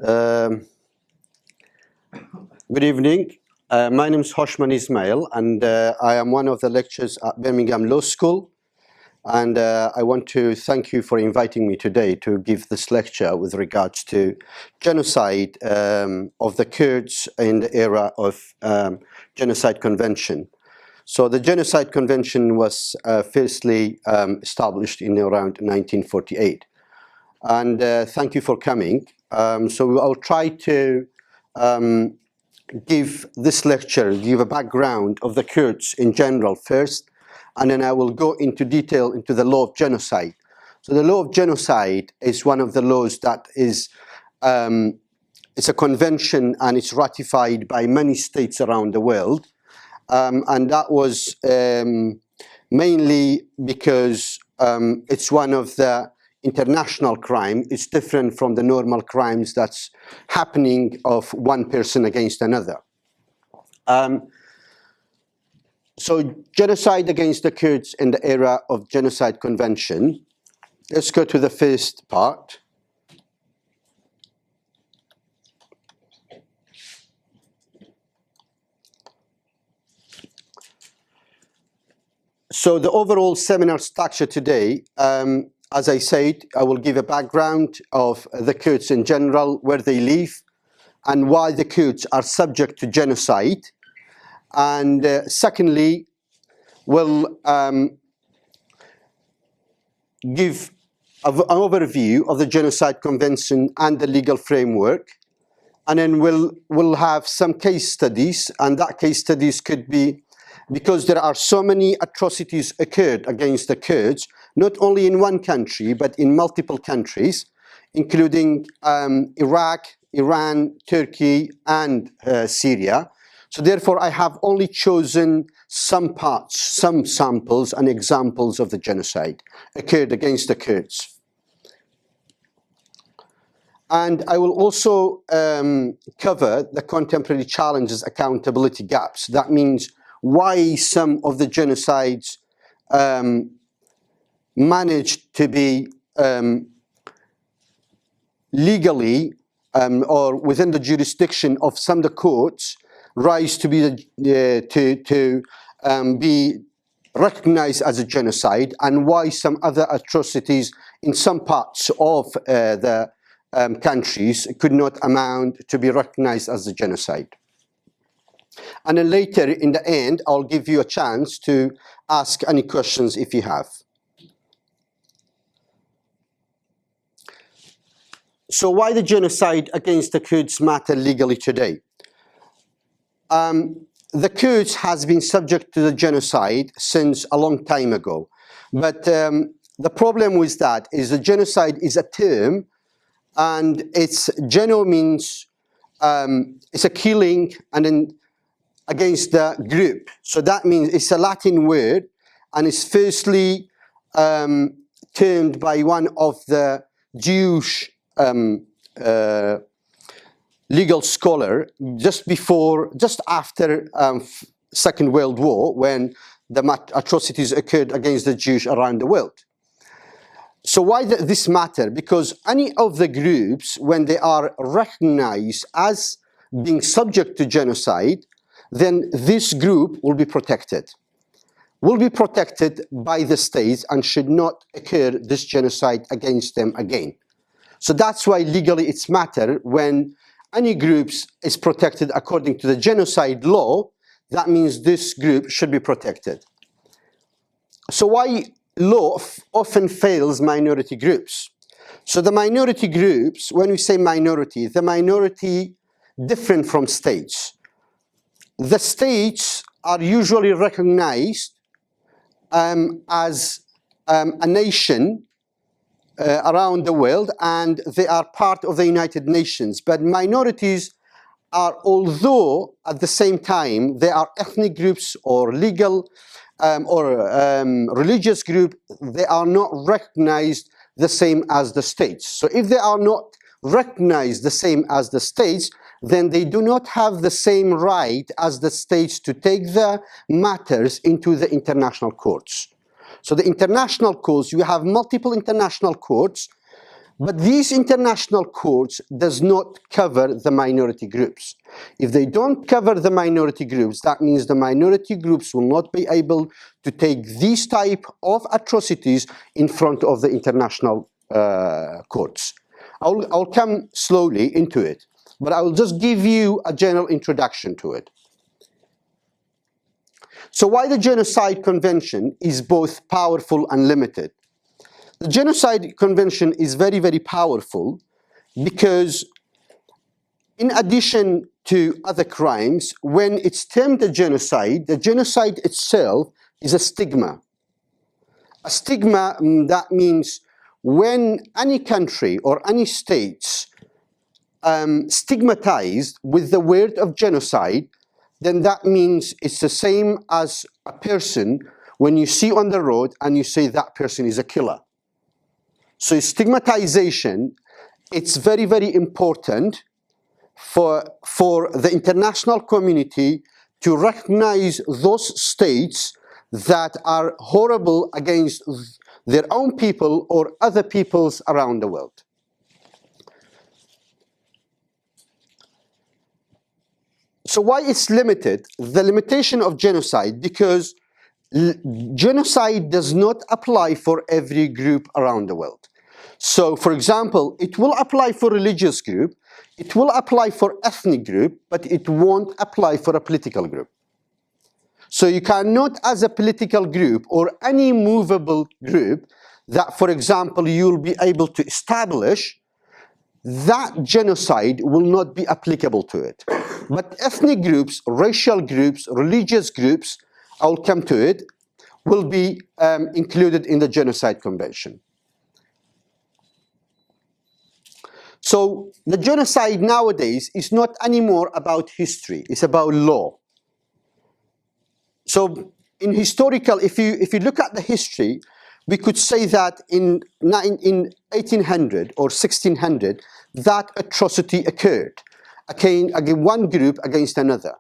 Um, Good evening. My name is Hoshman Ismail, and I am one of the lecturers at Birmingham Law School. And I want to thank you for inviting me today to give this lecture with regards to genocide of the Kurds in the era of Genocide Convention. So the Genocide Convention was firstly established in around 1948. And thank you for coming. So I'll try to give this lecture, give a background of the Kurds in general first, and then I will go into detail into the law of genocide. So the law of genocide is one of the laws that is, it's a convention and it's ratified by many states around the world. And that was mainly because it's one of the international crime. It's different from the normal crimes that's happening of one person against another. So genocide against the Kurds in the era of Genocide Convention. Let's go to the first part. So the overall seminar structure today, as I said, I will give a background of the Kurds in general, where they live, and why the Kurds are subject to genocide. And secondly, we'll give an overview of the Genocide Convention and the legal framework. And then we'll have some case studies, and that case studies could be, because there are so many atrocities occurred against the Kurds, not only in one country, but in multiple countries, including Iraq, Iran, Turkey, and Syria. So therefore, I have only chosen some parts, some samples and examples of the genocide occurred against the Kurds. And I will also cover the contemporary challenges, accountability gaps. That means why some of the genocides managed to be legally or within the jurisdiction of some of the courts rise to be be recognized as a genocide, and why some other atrocities in some parts of the countries could not amount to be recognized as a genocide. And then later in the end, I'll give you a chance to ask any questions if you have. So why the genocide against the Kurds matter legally today? The Kurds has been subject to the genocide since a long time ago. But the problem with that is the genocide is a term, and it's geno means it's a killing and then against the group. So that means it's a Latin word, and it's firstly termed by one of the Jewish legal scholar just after Second World War, when the atrocities occurred against the Jews around the world. So why this matter? Because any of the groups, when they are recognized as being subject to genocide, then this group will be protected by the states and should not occur this genocide against them again. So that's why legally it's matter when any groups is protected according to the genocide law. That means this group should be protected. So why law often fails minority groups? So the minority groups, when we say minority, the minority different from states. The states are usually recognized as a nation around the world, and they are part of the United Nations. But minorities are, although at the same time they are ethnic groups or legal religious group, they are not recognized the same as the states. So if they are not recognized the same as the states, then they do not have the same right as the states to take the matters into the international courts. So the international courts, you have multiple international courts, But these international courts does not cover the minority groups. If they don't cover the minority groups, that means the minority groups will not be able to take these type of atrocities in front of the international courts. I'll come slowly into it, but I will just give you a general introduction to it. So why the Genocide Convention is both powerful and limited? The Genocide Convention is very, very powerful because in addition to other crimes, when it's termed a genocide, the genocide itself is a stigma. A stigma, that means when any country or any states stigmatized with the word of genocide, then that means it's the same as a person when you see on the road and you say that person is a killer. So stigmatization, it's very, very important for the international community to recognize those states that are horrible against their own people or other peoples around the world. So why it's limited? The limitation of genocide, because genocide does not apply for every group around the world. So, for example, it will apply for religious group, it will apply for ethnic group, but it won't apply for a political group. So you cannot, as a political group or any movable group, that, for example, you'll be able to establish, that genocide will not be applicable to it. But ethnic groups, racial groups, religious groups, I'll come to it, will be included in the Genocide Convention. So the genocide nowadays is not anymore about history, it's about law. So in historical, if you look at the history, we could say that in 1800 or 1600, that atrocity occurred, again, one group against another.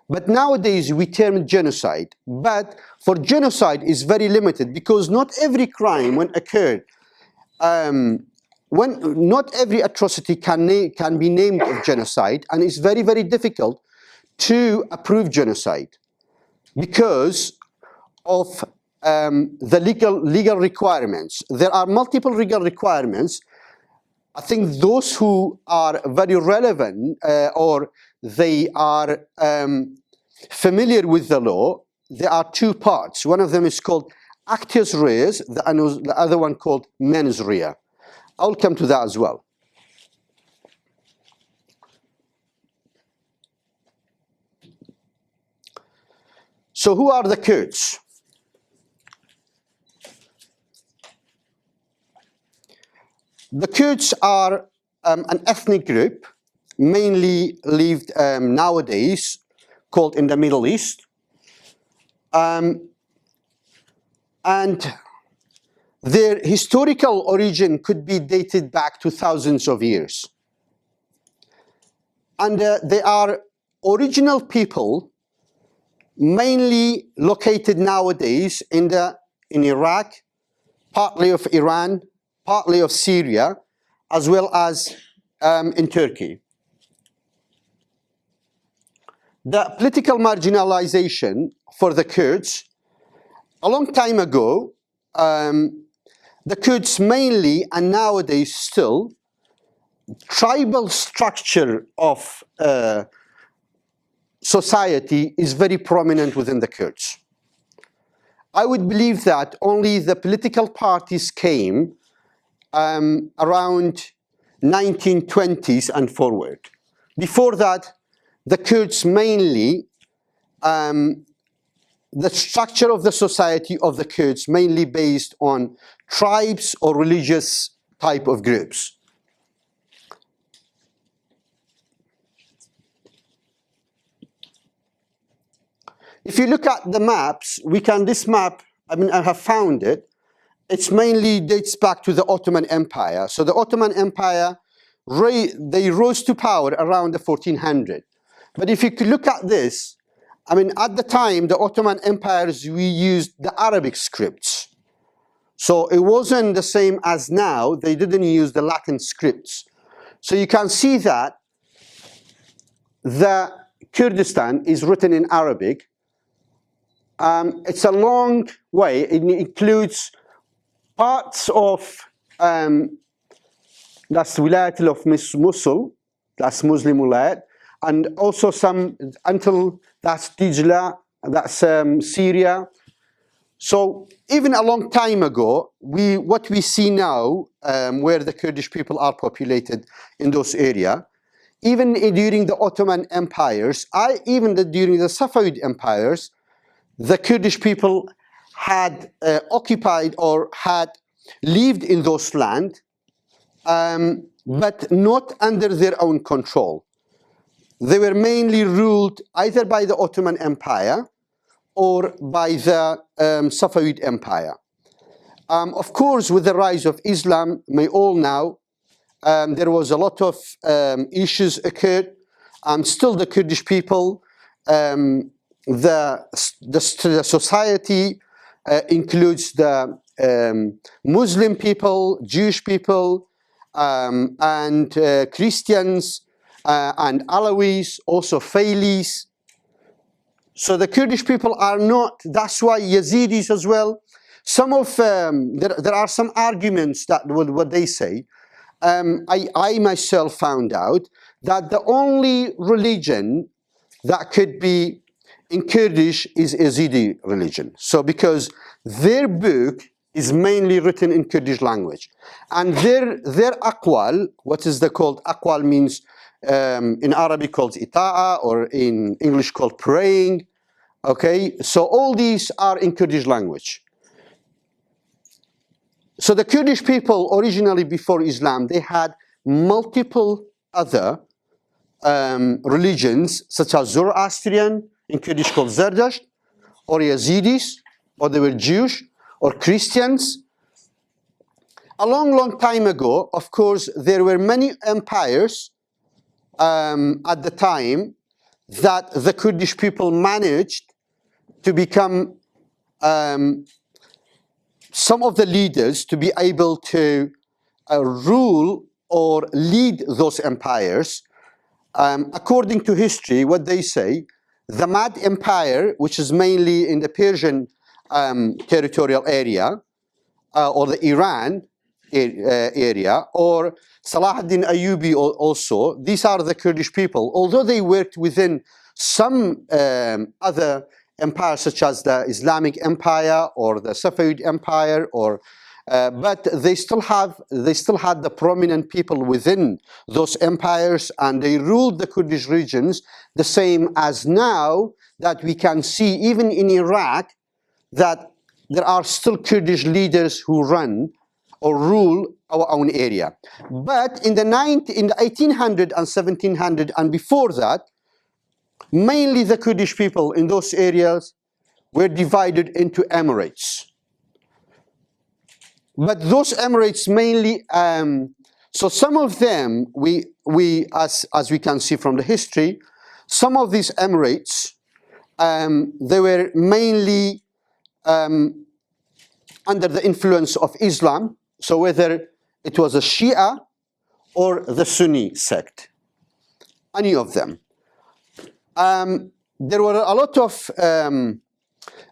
But nowadays we term genocide, but for genocide is very limited because not every crime when occurred, not every atrocity can be named genocide, and it's very, very difficult to approve genocide because of the legal requirements. There are multiple legal requirements. I think those who are very relevant or they are familiar with the law, there are two parts. One of them is called actus reus, the other one called mens rea. I'll come to that as well. So who are the Kurds? The Kurds are an ethnic group, mainly lived nowadays, called in the Middle East. And their historical origin could be dated back to thousands of years. And they are original people, mainly located nowadays in Iraq, partly of Iran, partly of Syria, as well as in Turkey. The political marginalization for the Kurds, a long time ago, the Kurds mainly, and nowadays still, tribal structure of society is very prominent within the Kurds. I would believe that only the political parties came around 1920s and forward. Before that, the Kurds mainly, the structure of the society of the Kurds mainly based on tribes or religious type of groups. If you look at the maps, this map, I have found it, it's mainly dates back to the Ottoman Empire. So the Ottoman Empire, they rose to power around the 1400. But if you could look at this, at the time, the Ottoman empires, we used the Arabic scripts. So it wasn't the same as now. They didn't use the Latin scripts. So you can see that the Kurdistan is written in Arabic. It's a long way. It includes parts of that's Wilayat of Mosul, that's Muslim Wilayat, and also some until that's Dijla, that's Syria. So even a long time ago, what we see now, where the Kurdish people are populated in those areas, even during the Ottoman empires, even during the Safavid empires, the Kurdish people had occupied or had lived in those lands, but not under their own control. They were mainly ruled either by the Ottoman Empire or by the Safavid Empire. Of course, with the rise of Islam, we all know, there was a lot of issues occurred. Still the Kurdish people, the society includes the Muslim people, Jewish people, and Christians, and Alawis, also Failis. So the Kurdish people are not, that's why Yazidis as well. Some of, there are some arguments that what they say. I myself found out that the only religion that could be in Kurdish is Yazidi religion. So because their book is mainly written in Kurdish language. And their aqwal, what is the called? Aqwal means in Arabic called ita'a, or in English called praying. Okay, so all these are in Kurdish language. So the Kurdish people originally before Islam, they had multiple other religions, such as Zoroastrian, in Kurdish called Zerdasht, or Yazidis, or they were Jewish, or Christians. A long time ago, of course, there were many empires at the time that the Kurdish people managed to become some of the leaders to be able to rule or lead those empires. According to history, what they say, the Mad Empire, which is mainly in the Persian territorial area, or the Iran area, or Salah ad-Din Ayyubi also, these are the Kurdish people. Although they worked within some other empires, such as the Islamic Empire or the Safavid Empire, or but they still had the prominent people within those empires, and they ruled the Kurdish regions the same as now that we can see even in Iraq, that there are still Kurdish leaders who run or rule our own area. But in the 1800 and 1700 and before that, mainly the Kurdish people in those areas were divided into emirates. But those emirates mainly, so some of them, as we can see from the history, some of these emirates, they were mainly under the influence of Islam. So whether it was a Shia or the Sunni sect, any of them. There were a lot of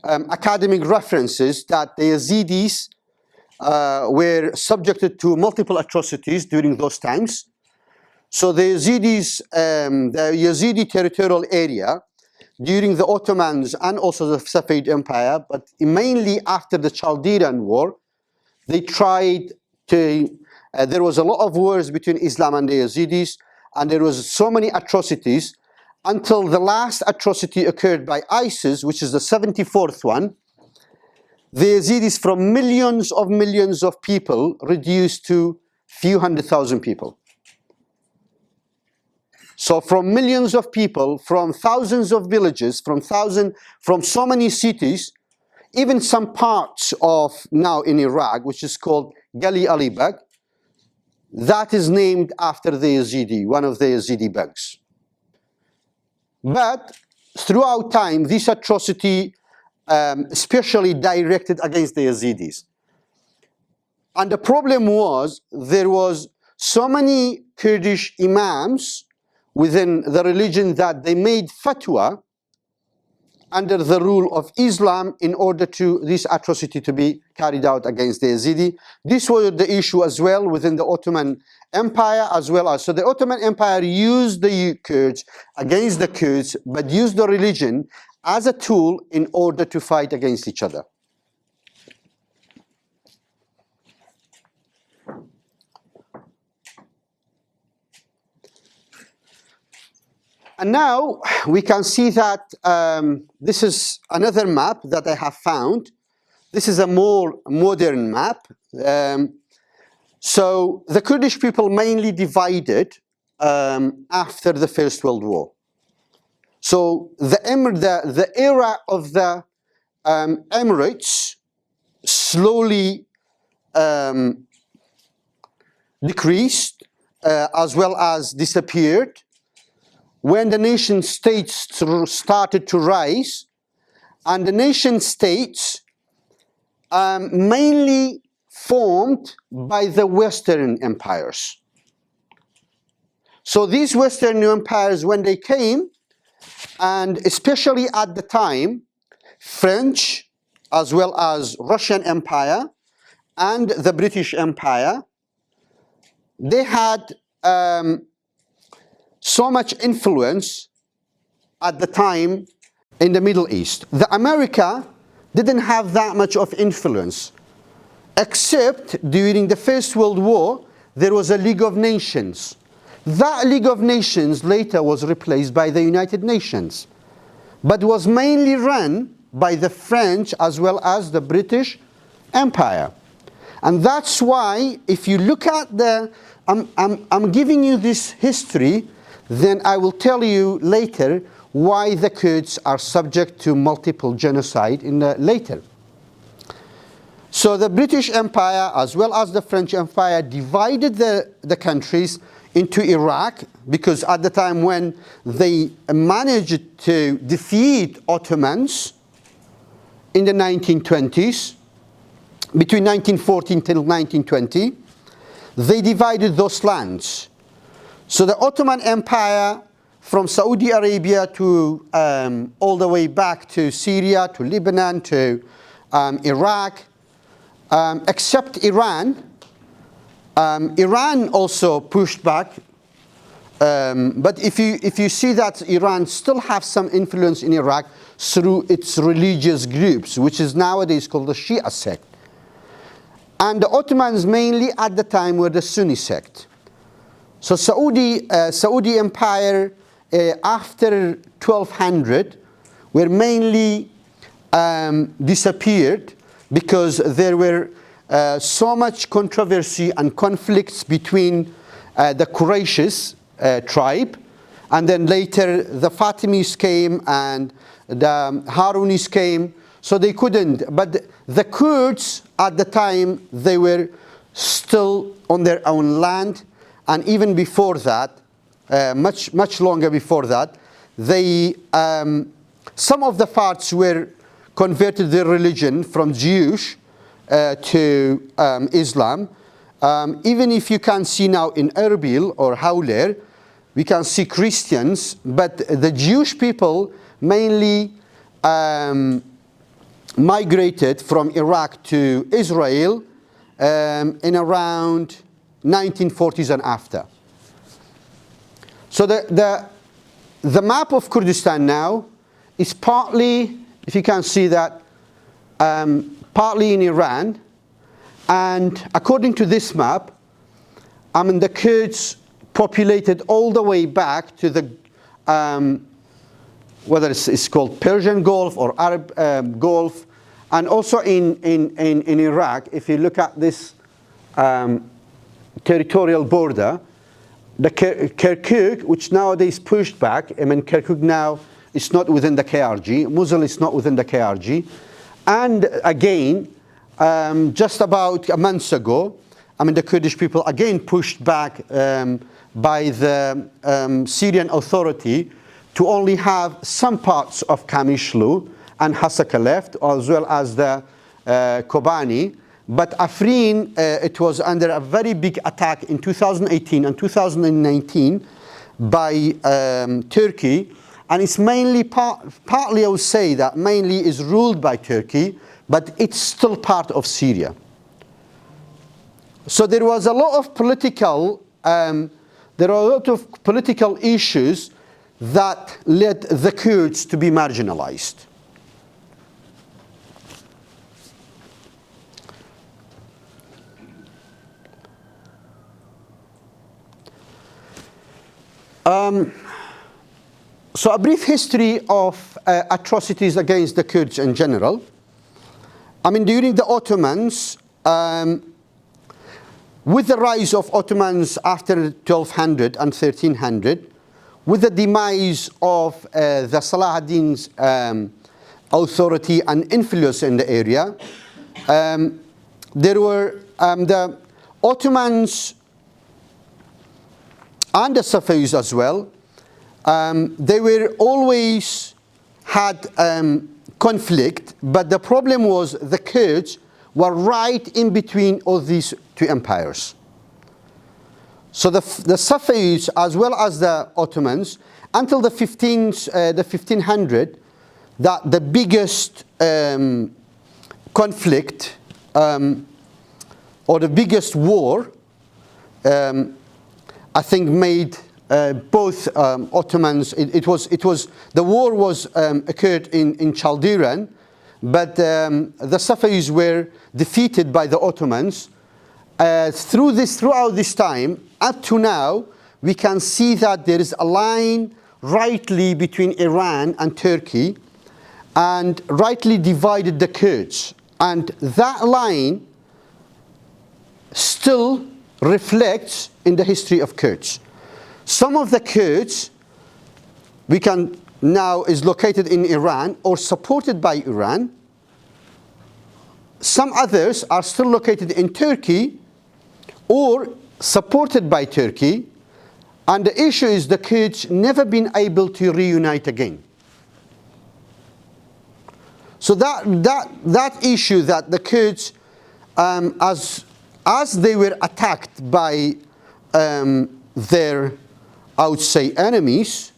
academic references that the Yazidis were subjected to multiple atrocities during those times. So the Yazidis, the Yazidi territorial area during the Ottomans and also the Safavid Empire, but mainly after the Chaldean War, they tried to, there was a lot of wars between Islam and the Yazidis, and there was so many atrocities until the last atrocity occurred by ISIS, which is the 74th one. The Yazidis, from millions of people, reduced to few 100,000 people. So from millions of people, from thousands of villages, from so many cities, even some parts of now in Iraq, which is called Gali Alibag, that is named after the Yazidi, one of the Yazidi bugs. But throughout time, this atrocity, especially directed against the Yazidis. And the problem was there was so many Kurdish imams within the religion that they made fatwa under the rule of Islam in order to this atrocity to be carried out against the Yazidi. This was the issue as well within the Ottoman Empire as well as. So the Ottoman Empire used the Kurds against the Kurds, but used the religion as a tool in order to fight against each other. And now we can see that this is another map that I have found. This is a more modern map. So the Kurdish people mainly divided after the First World War. So the era of the Emirates slowly decreased as well as disappeared. When the nation states started to rise, and the nation states mainly formed by the Western empires. So these Western empires, when they came, and especially at the time, French as well as Russian Empire and the British Empire, they had so much influence at the time in the Middle East. The America didn't have that much of influence, except during the First World War, there was a League of Nations. That League of Nations later was replaced by the United Nations, but was mainly run by the French as well as the British Empire. And that's why, if you look at the, I'm giving you this history, then I will tell you later why the Kurds are subject to multiple genocide in the later. So the British Empire as well as the French Empire divided the countries into Iraq, because at the time when they managed to defeat Ottomans in the 1920s, between 1914 till 1920, they divided those lands. So the Ottoman Empire, from Saudi Arabia to all the way back to Syria, to Lebanon, to Iraq, except Iran. Iran also pushed back, but if you see that Iran still has some influence in Iraq through its religious groups, which is nowadays called the Shia sect. And the Ottomans mainly at the time were the Sunni sect. So Saudi Empire after 1200 were mainly disappeared because there were so much controversy and conflicts between the Quraysh tribe, and then later the Fatimids came and the Harunis came, so they couldn't. But the Kurds at the time, they were still on their own land. And even before that, much longer before that, they, some of the parts were converted their religion from Jewish to Islam. Even if you can see now in Erbil or Hawler, we can see Christians, but the Jewish people mainly migrated from Iraq to Israel in around 1940s and after. So the map of Kurdistan now is partly, if you can see that, partly in Iran, and according to this map, the Kurds populated all the way back to the, whether it's called Persian Gulf or Arab Gulf, and also in Iraq, if you look at this territorial border, the Kirkuk, which nowadays pushed back, Kirkuk now is not within the KRG, Mosul is not within the KRG, and again, just about a month ago, the Kurdish people again pushed back by the Syrian authority to only have some parts of Kamishlu and Hasaka left, as well as the Kobani, But Afrin, it was under a very big attack in 2018 and 2019 by Turkey. And it's mainly, partly I would say that mainly is ruled by Turkey, but it's still part of Syria. So there was a lot of political, issues that led the Kurds to be marginalized. So a brief history of atrocities against the Kurds in general. I mean, during the Ottomans, with the rise of Ottomans after 1200 and 1300, with the demise of the Salah ad-Din's authority and influence in the area, there were the Ottomans and the Safavids as well. They were always had conflict, but the problem was the Kurds were right in between all these two empires. So the Safavids as well as the Ottomans, until the 1500, that the biggest conflict or the biggest war, I think made both Ottomans. It was the war was occurred in Chaldiran, but the Safavids were defeated by the Ottomans. Throughout this time, up to now, we can see that there is a line rightly between Iran and Turkey, and rightly divided the Kurds, and that line still reflects in the history of Kurds. Some of the Kurds we can now is located in Iran or supported by Iran. Some others are still located in Turkey or supported by Turkey, and the issue is the Kurds never been able to reunite again. So that issue that the Kurds, as they were attacked by their, I would say, enemies,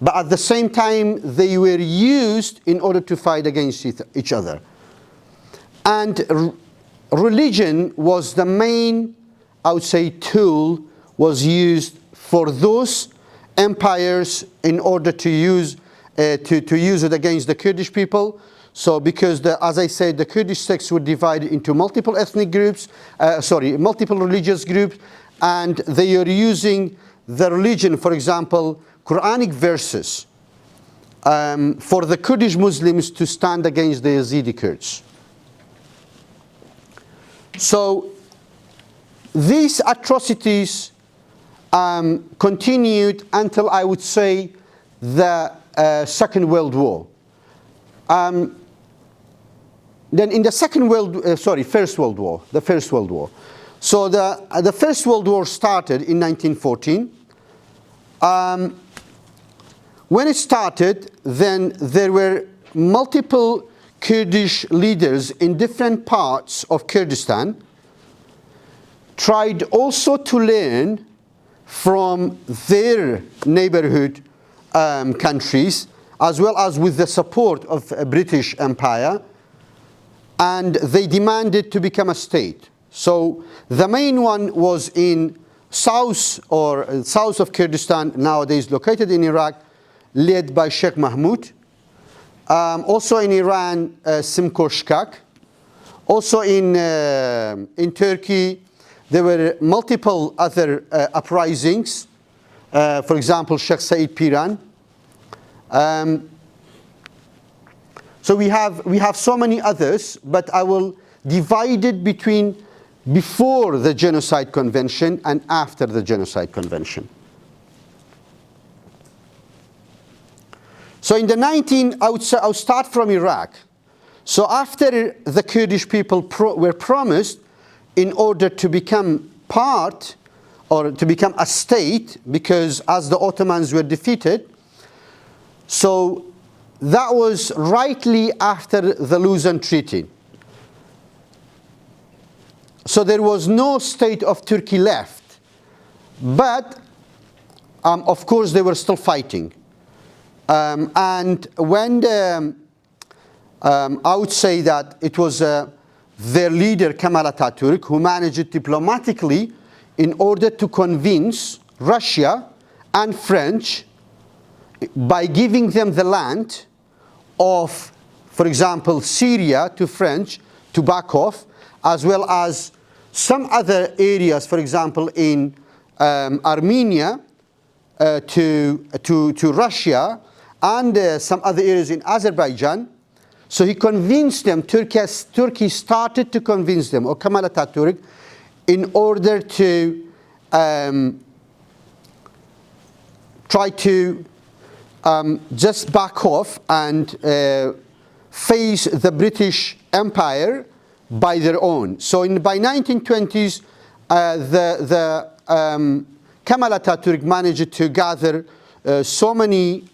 but at the same time they were used in order to fight against each other. And religion was the main, I would say, tool was used for those empires in order to use it against the Kurdish people. So because, as I said, the Kurdish sects were divided into multiple ethnic groups, multiple religious groups, and they are using the religion, for example, Quranic verses, for the Kurdish Muslims to stand against the Yazidi Kurds. So these atrocities continued until, I would say, the Second World War. Then in the First World War, the First World War. So the First World War started in 1914. When it started, then there were multiple Kurdish leaders in different parts of Kurdistan tried also to learn from their neighborhood countries, as well as with the support of a British Empire, and they demanded to become a state. So the main one was in south of Kurdistan, nowadays located in Iraq, led by Sheikh Mahmoud. Also in Iran, Simkur Shkak. Also in Turkey, there were multiple other uprisings. For example, Sheikh Said Piran. So we have so many others, but I will divide it between before the Genocide Convention and after the Genocide Convention. So in the I'll start from Iraq. So after the Kurdish people were promised, in order to become part or to become a state, because as the Ottomans were defeated, so that was rightly after the Lausanne Treaty. So there was no state of Turkey left. But, of course, they were still fighting. And when I would say that it was their leader, Kemal Atatürk, who managed it diplomatically in order to convince Russia and French, by giving them the land of, for example, Syria to French to back off, as well as some other areas, for example, in Armenia to Russia, and some other areas in Azerbaijan. So he convinced them, Turkey started to convince them, or Kemal Atatürk, in order to try to just back off and face the British Empire by their own. So by 1920s, Kemal Atatürk managed to gather so many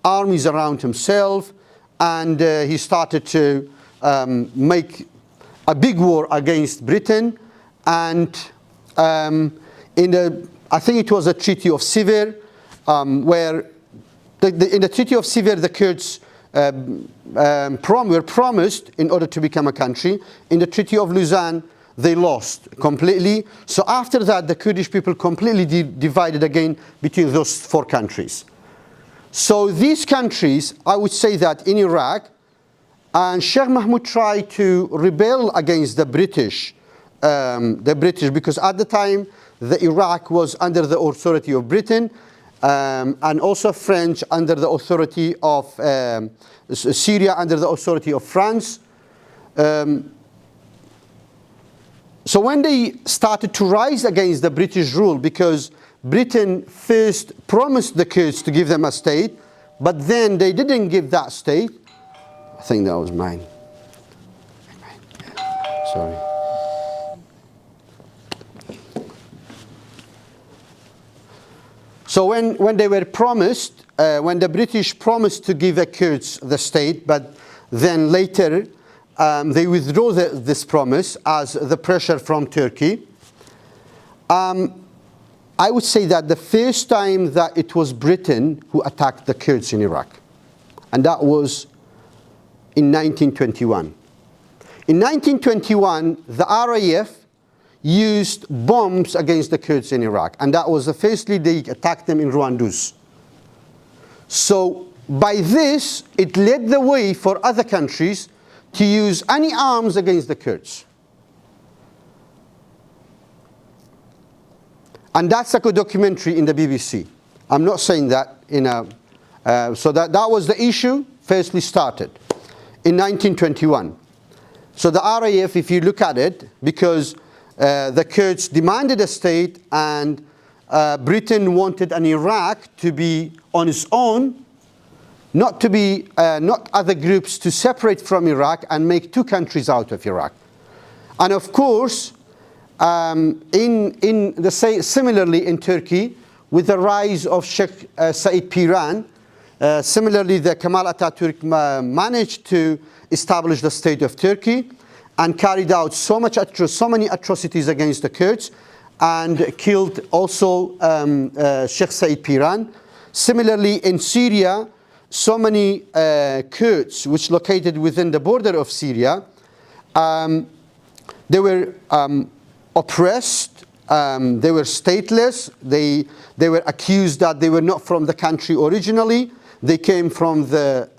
armies around himself, and he started to make a big war against Britain. And I think it was a Treaty of Sevres, where in the Treaty of Sevres the Kurds were promised in order to become a country. In the Treaty of Lausanne they lost completely. So after that the Kurdish people completely divided again between those four countries. So these countries, I would say that in Iraq, and Sheikh Mahmoud tried to rebel against the British because at the time the Iraq was under the authority of Britain, and also French under the authority of Syria under the authority of France. So when they started to rise against the British rule, because Britain first promised the Kurds to give them a state, but then they didn't give that state. I think that was mine. Sorry. So when they were promised, when the British promised to give the Kurds the state, but then later they withdrew this promise as the pressure from Turkey. I would say that the first time that it was Britain who attacked the Kurds in Iraq, and that was in 1921. In 1921, the RAF used bombs against the Kurds in Iraq, and that was the firstly they attacked them in Rwandus. So by this, it led the way for other countries to use any arms against the Kurds. And that's a good documentary in the BBC. I'm not saying that in a... so that was the issue firstly started in 1921. So the RAF, if you look at it, because the Kurds demanded a state and Britain wanted an Iraq to be on its own, not to be, not other groups to separate from Iraq and make two countries out of Iraq. And of course, similarly in Turkey, with the rise of Sheikh Said Piran, similarly the Kemal Atatürk managed to establish the state of Turkey and carried out so many atrocities against the Kurds and killed also Sheikh Said Piran. Similarly in Syria, so many Kurds which located within the border of Syria, they were oppressed, they were stateless, they were accused that they were not from the country originally, they came from the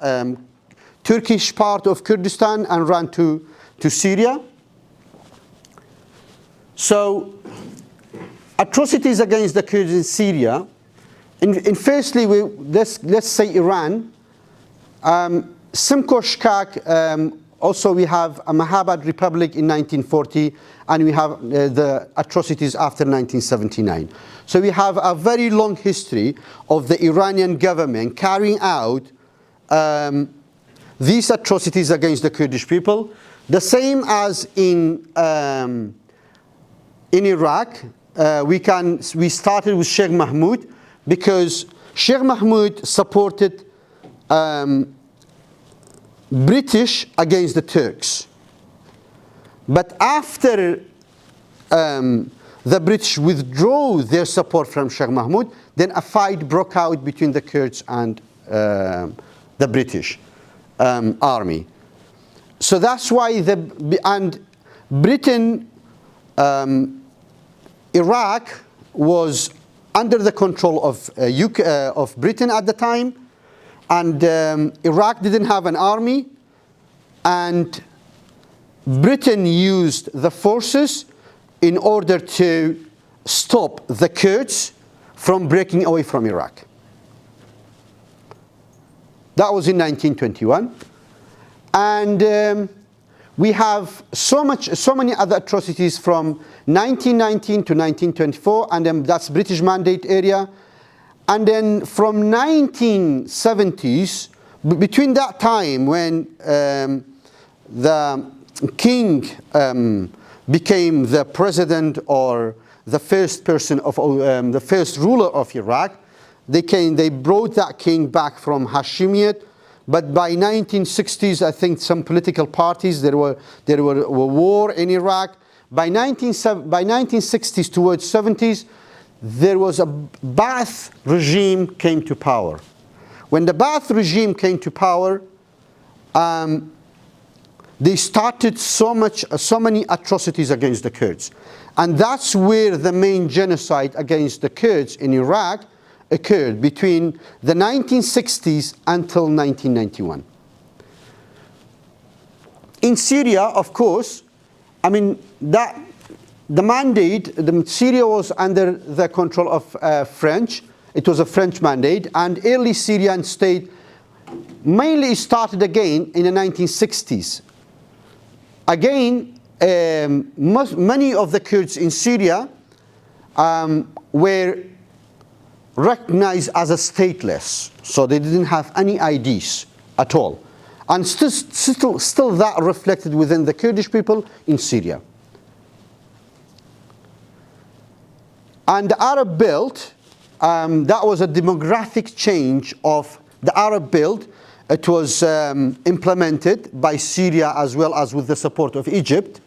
Turkish part of Kurdistan and ran to Syria. So atrocities against the Kurds in Syria, firstly let's say Iran, Simkoshkak, also we have a Mahabad Republic in 1940, and we have the atrocities after 1979. So we have a very long history of the Iranian government carrying out these atrocities against the Kurdish people. The same as in Iraq, we started with Sheikh Mahmoud, because Sheikh Mahmoud supported British against the Turks. But after the British withdrew their support from Sheikh Mahmoud, then a fight broke out between the Kurds and the British army. So that's why Britain, Iraq was under the control of Britain at the time, and Iraq didn't have an army, and Britain used the forces in order to stop the Kurds from breaking away from Iraq. That was in 1921. And we have so many other atrocities from 1919 to 1924, and then that's British Mandate area. And then from 1970s, between that time when the king became the president or the first person of the first ruler of Iraq, they brought that king back from Hashemite. But by 1960s, I think some political parties, there were war in Iraq. By 1960s towards 70s, there was a Ba'ath regime came to power. When the Ba'ath regime came to power, they started so many atrocities against the Kurds. And that's where the main genocide against the Kurds in Iraq occurred between the 1960s until 1991. In Syria, of course, I mean, the mandate, Syria was under the control of French. It was a French mandate, and early Syrian state mainly started again in the 1960s. Again, many of the Kurds in Syria were recognized as a stateless, so they didn't have any IDs at all, and still that reflected within the Kurdish people in Syria. And the Arab build, that was a demographic change of the Arab build. It was implemented by Syria as well as with the support of Egypt.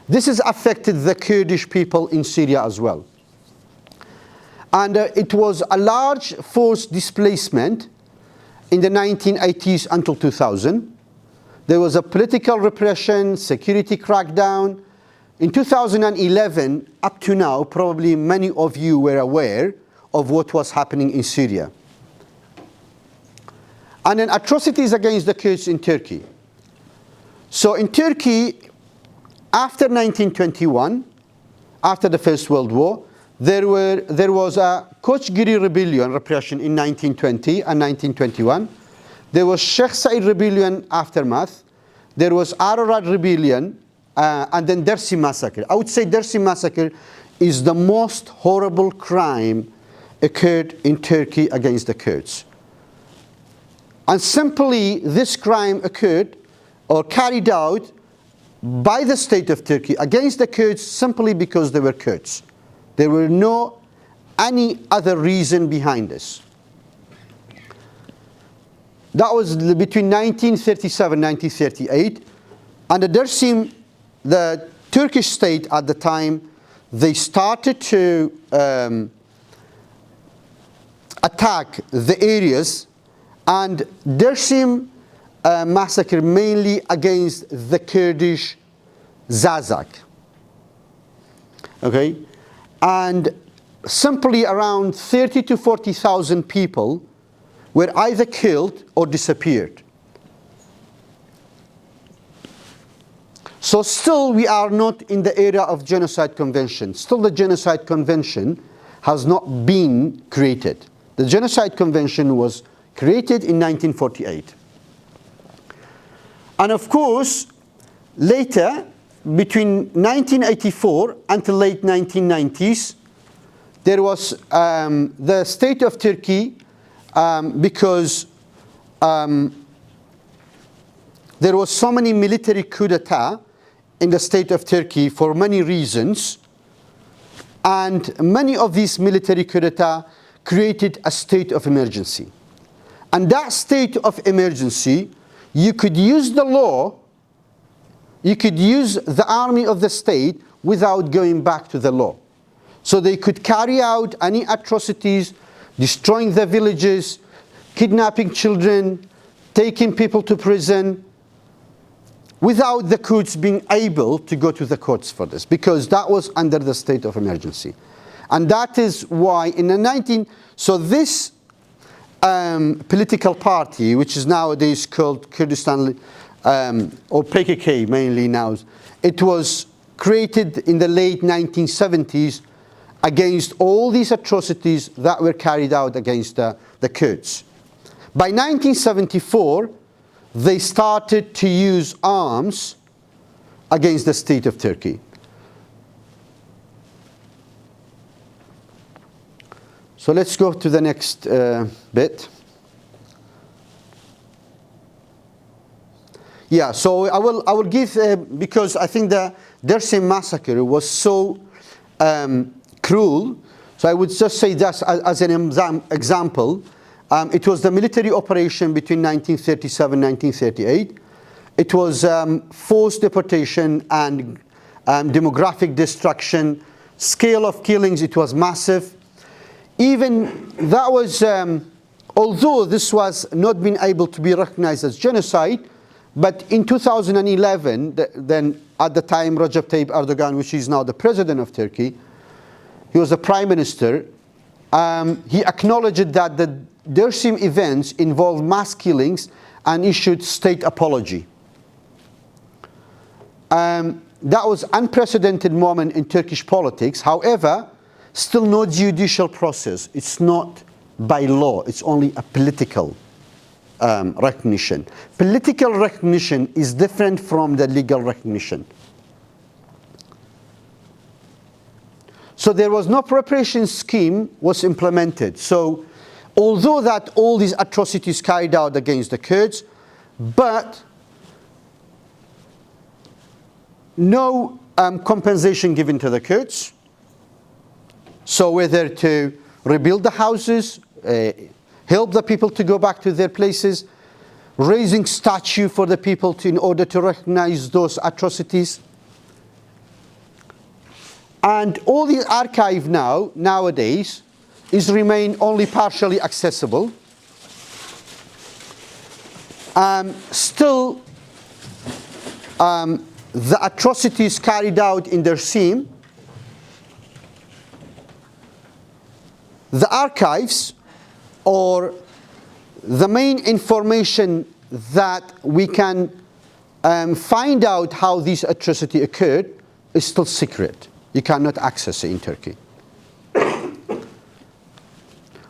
This has affected the Kurdish people in Syria as well. And it was a large forced displacement in the 1980s until 2000. There was a political repression, security crackdown. In 2011, up to now, probably many of you were aware of what was happening in Syria. And then atrocities against the Kurds in Turkey. So in Turkey, after 1921, after the First World War, there was a Koçgiri rebellion repression in 1920 and 1921. There was Sheikh Said rebellion aftermath. There was Ararat rebellion, and then Dersim massacre. I would say Dersim massacre is the most horrible crime occurred in Turkey against the Kurds. And simply this crime occurred or carried out by the state of Turkey against the Kurds simply because they were Kurds. There were no any other reason behind this. That was between 1937 and 1938. And the Dersim, the Turkish state at the time, they started to attack the areas, and Dersim massacre mainly against the Kurdish Zazak. Okay? And simply around 30 to 40,000 people were either killed or disappeared. So still we are not in the era of Genocide Convention. Still the Genocide Convention has not been created. The Genocide Convention was created in 1948. And of course, later, between 1984 until late 1990s, there was the state of Turkey, because there was so many military coup d'etat in the state of Turkey for many reasons, and many of these military coup d'etat created a state of emergency. And that state of emergency, you could use the law you could use the army of the state without going back to the law. So they could carry out any atrocities, destroying the villages, kidnapping children, taking people to prison, without the Kurds being able to go to the courts for this, because that was under the state of emergency. And that is why in the so this political party, which is nowadays called Kurdistan, or PKK mainly now, it was created in the late 1970s against all these atrocities that were carried out against the Kurds. By 1974, they started to use arms against the state of Turkey. So let's go to the next bit. Yeah, so I will give, because I think the Dersim massacre was so cruel, so I would just say that as an example. It was the military operation between 1937 and 1938. It was forced deportation and demographic destruction. Scale of killings, it was massive. Even that was, although this was not been able to be recognized as genocide, but in 2011, then at the time Recep Tayyip Erdogan, which is now the president of Turkey, he was the prime minister, he acknowledged that the Dersim events involved mass killings and issued state apology. That was an unprecedented moment in Turkish politics. However, still no judicial process. It's not by law. It's only a political recognition. Political recognition is different from the legal recognition. So there was no preparation scheme was implemented. So although that all these atrocities carried out against the Kurds, but no compensation given to the Kurds. So whether to rebuild the houses, help the people to go back to their places, raising statue for the people in order to recognize those atrocities. And all the archive nowadays is remain only partially accessible. Still, the atrocities carried out in Dersim, the archives or the main information that we can find out how this atrocity occurred is still secret. You cannot access it in Turkey.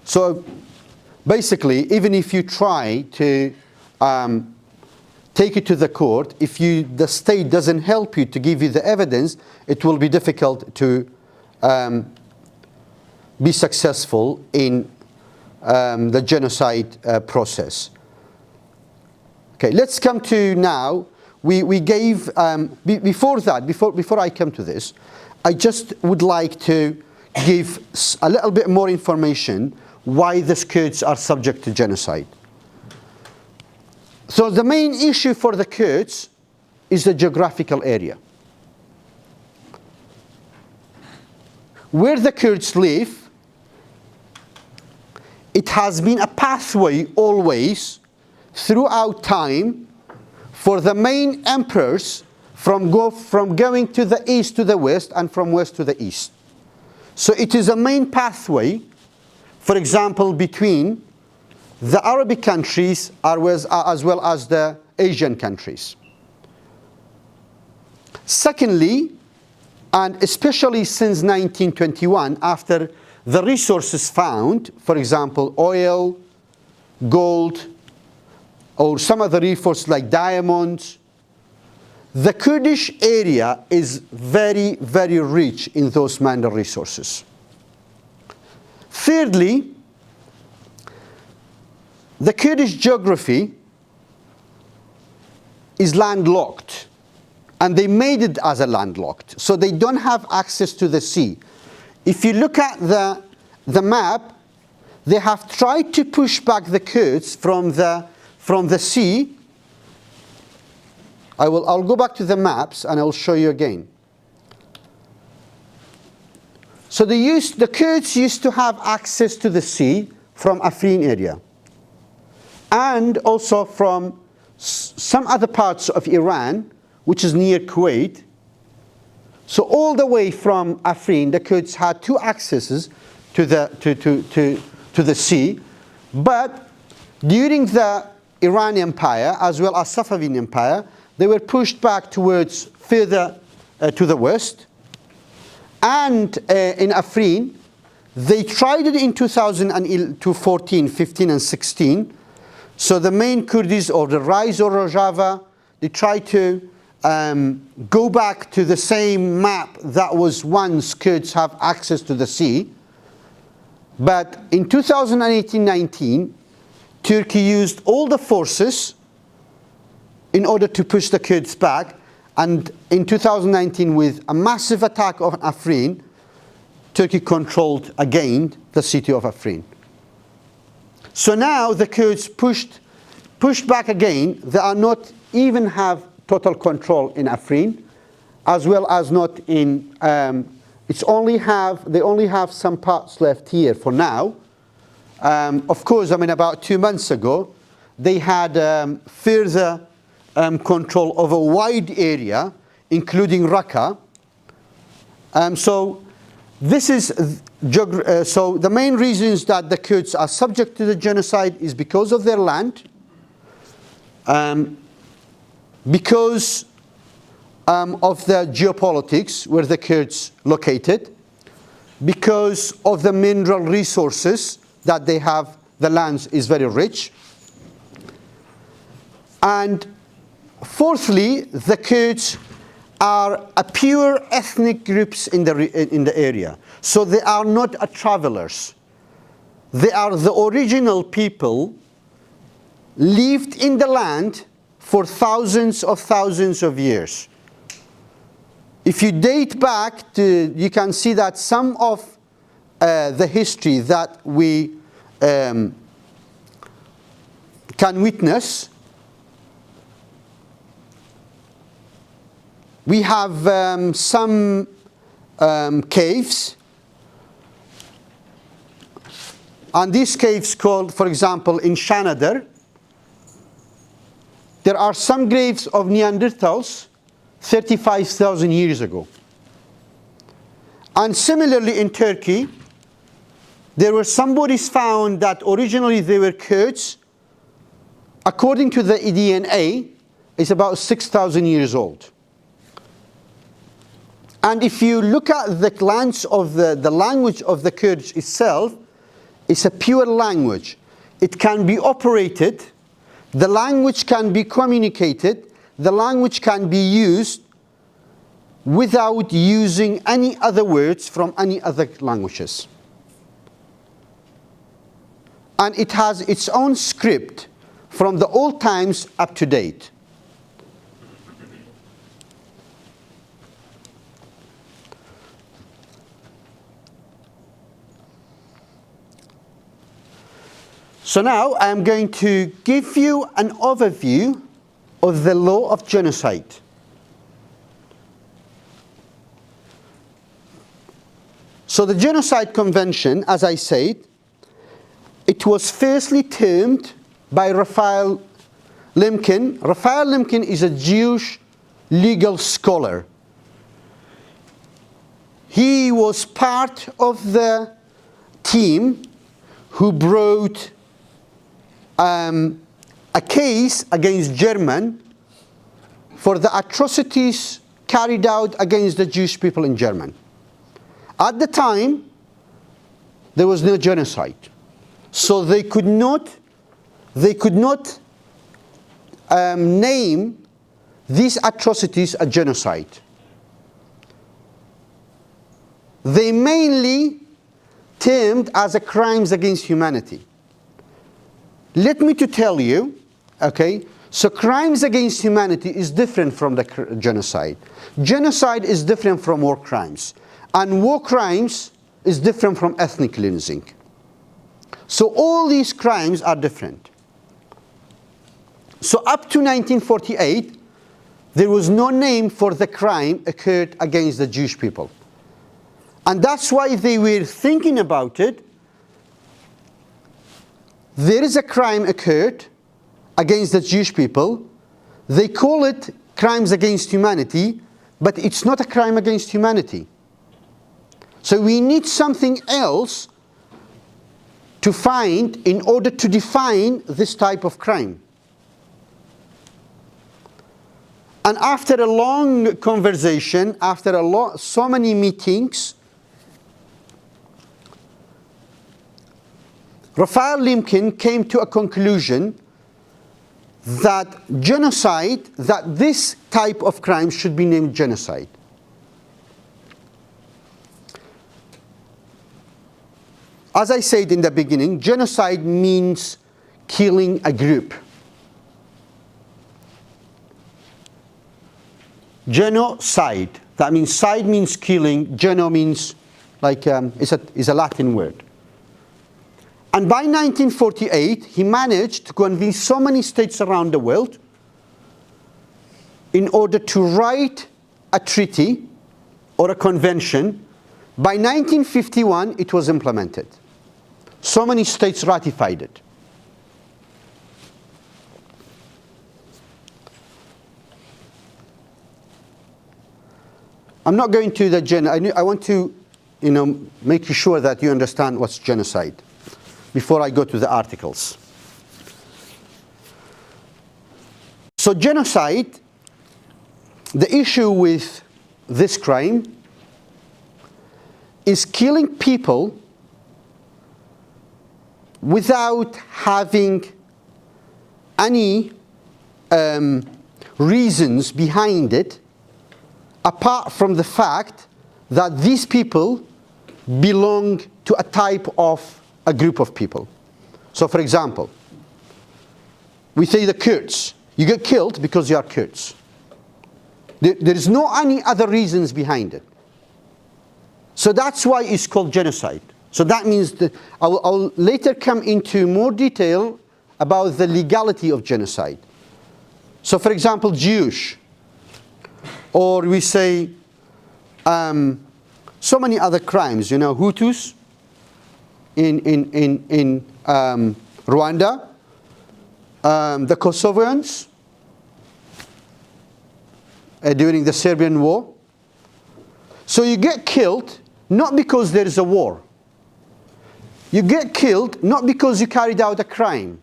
So basically, even if you try to take it to the court, if the state doesn't help you to give you the evidence, it will be difficult to be successful in the genocide process. Okay, let's come to now. We gave, before I come to this, I just would like to give a little bit more information why the Kurds are subject to genocide. So the main issue for the Kurds is the geographical area. Where the Kurds live, it has been a pathway always throughout time for the main emperors from going to the east to the west and from west to the east. So it is a main pathway, for example, between the Arabic countries as well as the Asian countries. Secondly, and especially since 1921, after the resources found, for example, oil, gold, or some other resources like diamonds, the Kurdish area is very, very rich in those mineral resources. Thirdly, the Kurdish geography is landlocked, and they made it as a landlocked, so they don't have access to the sea. If you look at the map, they have tried to push back the Kurds from the sea I'll go back to the maps and I'll show you again. So the Kurds used to have access to the sea from Afrin area, and also from some other parts of Iran, which is near Kuwait. So all the way from Afrin, the Kurds had two accesses to the sea. But during the Iranian Empire, as well as Safavid Empire, they were pushed back towards further to the west. And in Afrin, they tried it in 2014, 15, and 16. So the main Kurds, or the Rise or Rojava, they tried to go back to the same map that was once Kurds have access to the sea. But in 2018-19, Turkey used all the forces in order to push the Kurds back. And in 2019, with a massive attack on Afrin, Turkey controlled again the city of Afrin. So now the Kurds pushed back again. They are not even have total control in Afrin, as well as not in. They only have some parts left here for now. Of course, I mean, about 2 months ago, they had further control of a wide area, including Raqqa. So this is so the main reasons that the Kurds are subject to the genocide is because of their land, because of the geopolitics where the Kurds located, because of the mineral resources that they have. The land is very rich, and fourthly, the Kurds are a pure ethnic groups in the area. So they are not travelers. They are the original people, lived in the land for thousands of years. If you date back to, you can see that some of the history that we can witness. We have some caves, and these caves called, for example, in Shanadar, there are some graves of Neanderthals 35,000 years ago. And similarly in Turkey, there were some bodies found that originally they were Kurds. According to the DNA, it's about 6,000 years old. And if you look at the glance of the language of the Kurds itself, it's a pure language. It can be operated, the language can be communicated, the language can be used without using any other words from any other languages. And it has its own script from the old times up to date. So now I am going to give you an overview of the law of genocide. So the Genocide Convention, as I said, it was firstly termed by Raphael Lemkin. Raphael Lemkin is a Jewish legal scholar. He was part of the team who brought a case against Germany for the atrocities carried out against the Jewish people in Germany. At the time, there was no genocide. So they could not name these atrocities a genocide. They mainly termed as a crimes against humanity. Let me to tell you, okay, so crimes against humanity is different from the genocide. Genocide is different from war crimes. And war crimes is different from ethnic cleansing. So all these crimes are different. So up to 1948, there was no name for the crime occurred against the Jewish people. And that's why they were thinking about it. There is a crime occurred against the Jewish people. They call it crimes against humanity, but it's not a crime against humanity. So we need something else to find in order to define this type of crime. And after a long conversation, after so many meetings, Raphael Lemkin came to a conclusion that genocide, that this type of crime should be named genocide. As I said in the beginning, genocide means killing a group. Genocide, that means side means killing, geno means like, it's a Latin word. And by 1948, he managed to convince so many states around the world in order to write a treaty or a convention. By 1951, it was implemented. So many states ratified it. I'm not going to the I want to, make sure that you understand what's genocide before I go to the articles. So genocide, the issue with this crime is killing people without having any reasons behind it, apart from the fact that these people belong to a group of people. So for example, we say the Kurds. You get killed because you are Kurds. There is no any other reasons behind it. So that's why it's called genocide. So that means that I will later come into more detail about the legality of genocide. So for example, Jewish, or we say so many other crimes, Hutus in Rwanda, the Kosovars during the Serbian war. So you get killed not because there is a war. You get killed not because you carried out a crime.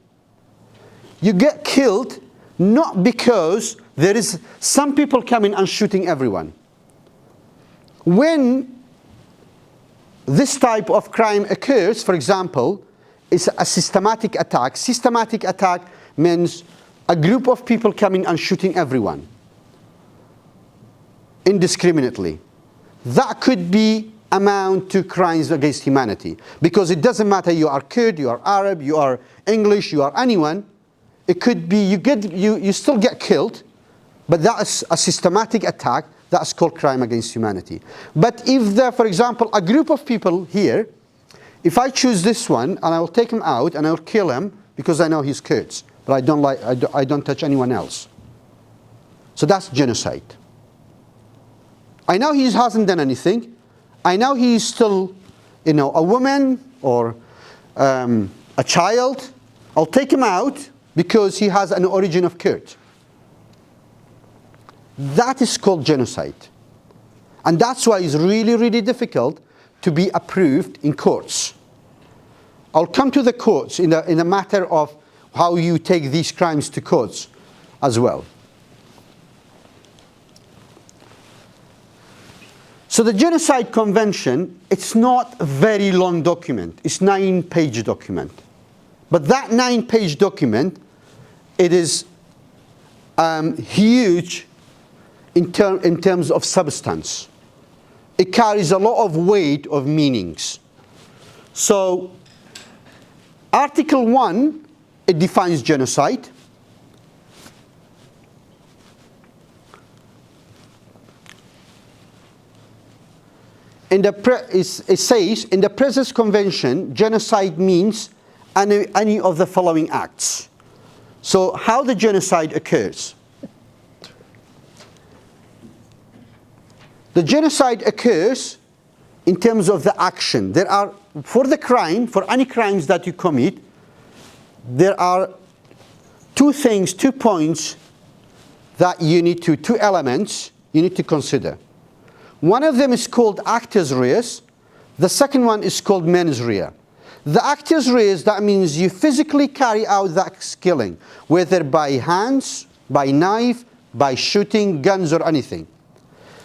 You get killed not because there is some people coming and shooting everyone. When this type of crime occurs, for example, it's a systematic attack. Systematic attack means a group of people coming and shooting everyone indiscriminately. That could be amount to crimes against humanity, because it doesn't matter you are Kurd, you are Arab, you are English, you are anyone. It could be you still get killed, but that is a systematic attack. That's called crime against humanity. But if there, for example, a group of people here, if I choose this one and I will take him out and I will kill him because I know he's Kurds, but I don't touch anyone else. So that's genocide. I know he hasn't done anything. I know he's still, a woman or a child. I'll take him out because he has an origin of Kurd. That is called genocide. And that's why it's really, really difficult to be approved in courts. I'll come to the courts in a matter of how you take these crimes to courts as well. So the Genocide Convention, it's not a very long document. It's a 9-page document. But that 9-page document, it is huge in terms of substance. It carries a lot of weight of meanings. So Article 1, it defines genocide. It says, in the present convention, genocide means any of the following acts. So how the genocide occurs. The genocide occurs in terms of the action. There are, for the crime, for any crimes that you commit, there are two things, 2 points that you need to, 2 elements you need to consider. One of them is called actus reus. The second one is called mens rea. The actus reus, that means you physically carry out that killing, whether by hands, by knife, by shooting, guns or anything.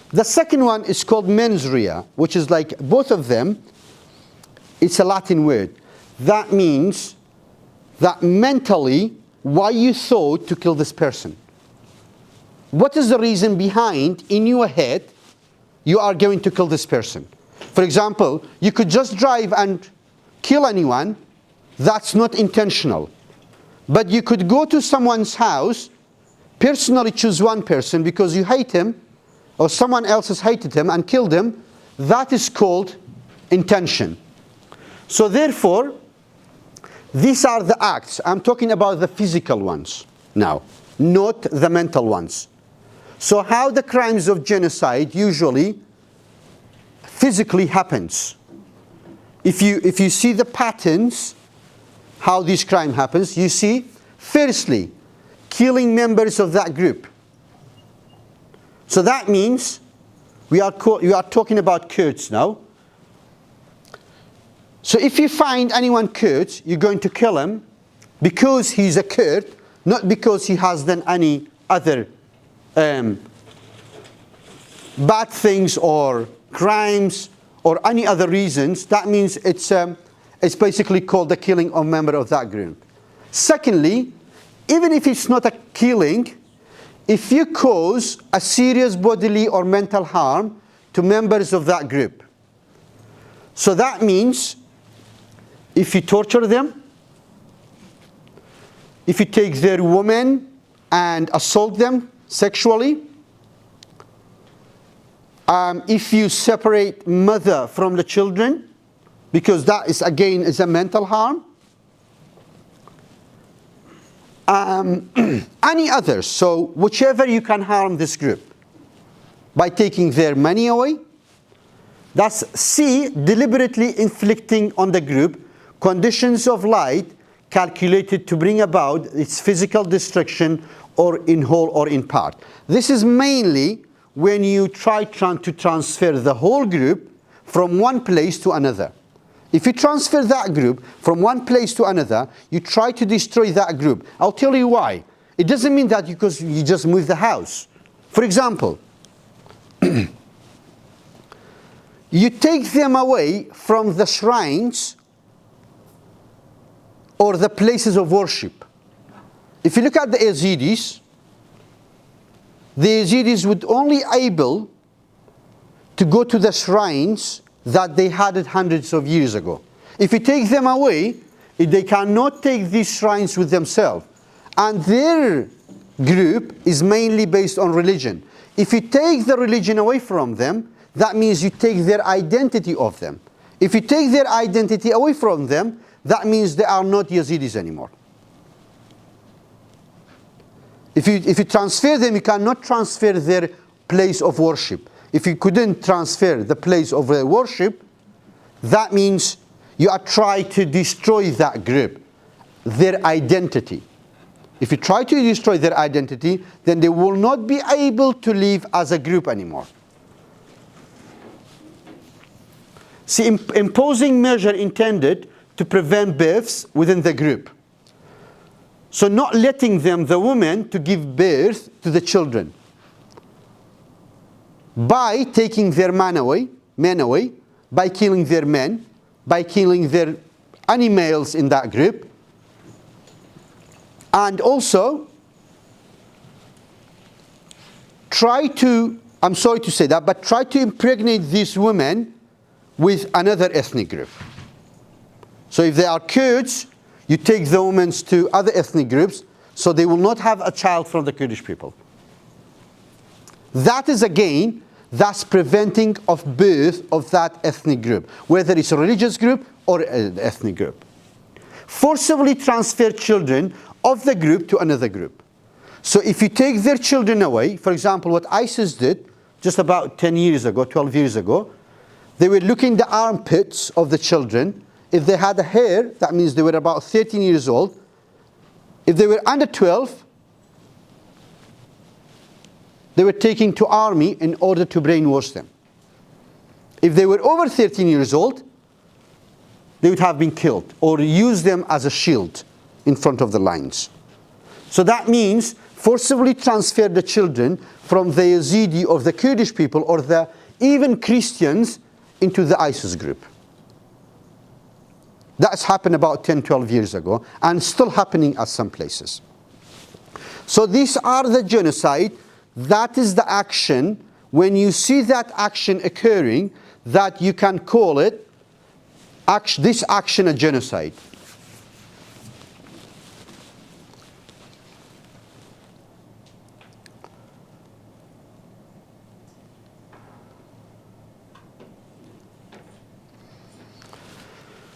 The second one is called mens rea, which is like both of them, it's a Latin word. That means that mentally, why you thought to kill this person. What is the reason behind, in your head, you are going to kill this person? For example, you could just drive and kill anyone, that's not intentional. But you could go to someone's house, personally choose one person because you hate him, or someone else has hated him and killed him, that is called intention. So therefore, these are the acts. I'm talking about the physical ones now, not the mental ones. So how the crimes of genocide usually physically happens. If you see the patterns, how this crime happens, you see, firstly, killing members of that group. So that means we are talking about Kurds now. So if you find anyone Kurd, you're going to kill him because he's a Kurd, not because he has done any other bad things or crimes or any other reasons. That means it's basically called the killing of a member of that group. Secondly, even if it's not a killing, if you cause a serious bodily or mental harm to members of that group. So that means if you torture them, if you take their women and assault them sexually, if you separate mother from the children, because that is again is a mental harm, any others, so whichever you can harm this group by taking their money away. That's C, deliberately inflicting on the group conditions of life calculated to bring about its physical destruction or in whole or in part. This is mainly when you try to transfer the whole group from one place to another. If you transfer that group from one place to another, you try to destroy that group. I'll tell you why. It doesn't mean that because you just move the house. For example, you take them away from the shrines or the places of worship. If you look at the Yazidis would only able to go to the shrines that they had it hundreds of years ago. If you take them away, they cannot take these shrines with themselves. And their group is mainly based on religion. If you take the religion away from them, that means you take their identity of them. If you take their identity away from them, that means they are not Yazidis anymore. If you transfer them, you cannot transfer their place of worship. If you couldn't transfer the place of their worship, that means you are trying to destroy that group, their identity. If you try to destroy their identity, then they will not be able to live as a group anymore. See, imposing measure intended to prevent births within the group. So not letting them, the women, to give birth to the children. By taking their men away, by killing their men, by killing their any males in that group. And also, try to, I'm sorry to say that, but try to impregnate these women with another ethnic group. So if they are Kurds, you take the women to other ethnic groups, so they will not have a child from the Kurdish people. That is again, that's preventing of birth of that ethnic group, whether it's a religious group or an ethnic group. Forcibly transfer children of the group to another group. So if you take their children away, for example, what ISIS did just about 10 years ago, 12 years ago, they were looking the armpits of the children. If they had a hair, that means they were about 13 years old. If they were under 12, they were taken to army in order to brainwash them. If they were over 13 years old, they would have been killed or use them as a shield in front of the lines. So that means forcibly transfer the children from the Yazidi or the Kurdish people or the even Christians into the ISIS group. That's happened about 10, 12 years ago and still happening at some places. So these are the genocide. That is the action. When you see that action occurring, that you can call it this action a genocide.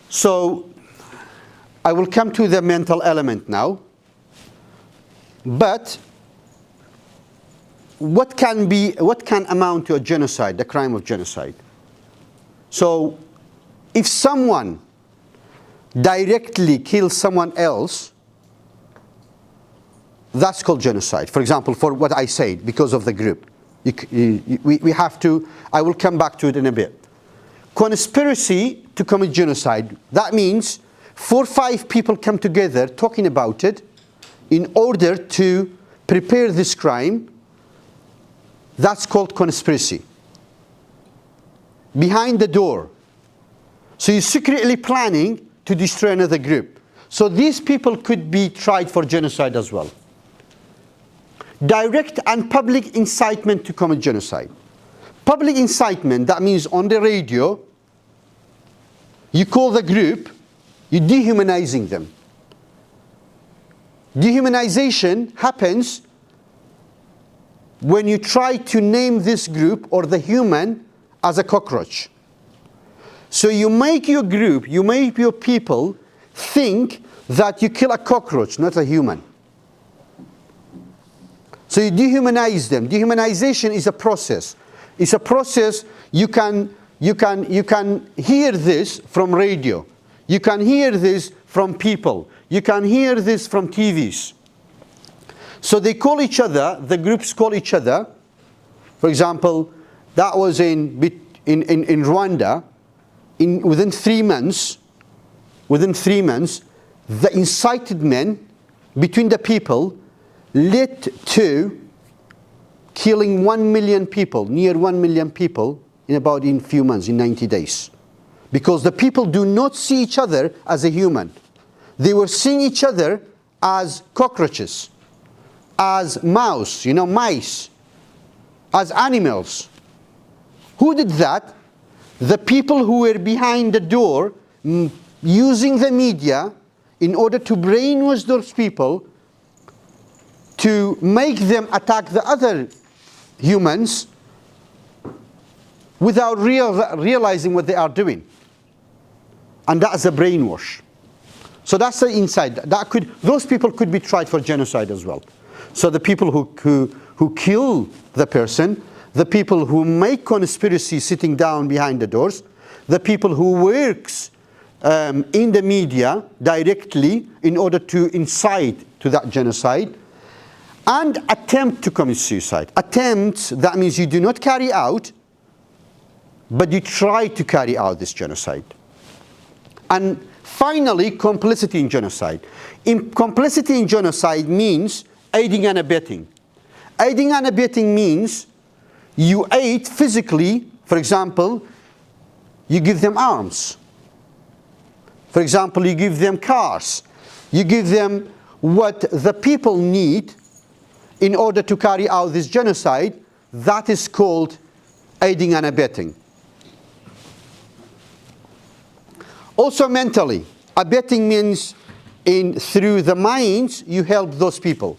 So I will come to the mental element now. But what can amount to a genocide, the crime of genocide? So if someone directly kills someone else, that's called genocide. For example, for what I said, because of the group. We have to, I will come back to it in a bit. Conspiracy to commit genocide, that means 4 or 5 people come together talking about it in order to prepare this crime. That's called conspiracy. Behind the door. So you're secretly planning to destroy another group. So these people could be tried for genocide as well. Direct and public incitement to commit genocide. Public incitement, that means on the radio, you call the group, you're dehumanizing them. Dehumanization happens when you try to name this group or the human as a cockroach. So you make your group, you make your people think that you kill a cockroach, not a human. So you dehumanize them. Dehumanization is a process. It's a process. You can hear this from radio. You can hear this from people. You can hear this from TVs. So they call each other, the groups call each other. For example, that was in Rwanda. Within 3 months, the incited men between the people led to killing 1 million people, near 1 million people in few months, in 90 days. Because the people do not see each other as a human. They were seeing each other as cockroaches, as mice, as animals. Who did that? The people who were behind the door, using the media in order to brainwash those people, to make them attack the other humans without realizing what they are doing. And that's a brainwash. So that's the inside. Those people could be tried for genocide as well. So the people who kill the person, the people who make conspiracy sitting down behind the doors, the people who works in the media directly in order to incite to that genocide, and attempt to commit suicide. Attempt, that means you do not carry out, but you try to carry out this genocide. And finally, complicity in genocide. Complicity in genocide means aiding and abetting. Aiding and abetting means you aid physically. For example, you give them arms. For example, you give them cars. You give them what the people need in order to carry out this genocide. That is called aiding and abetting. Also mentally, abetting means through the minds you help those people.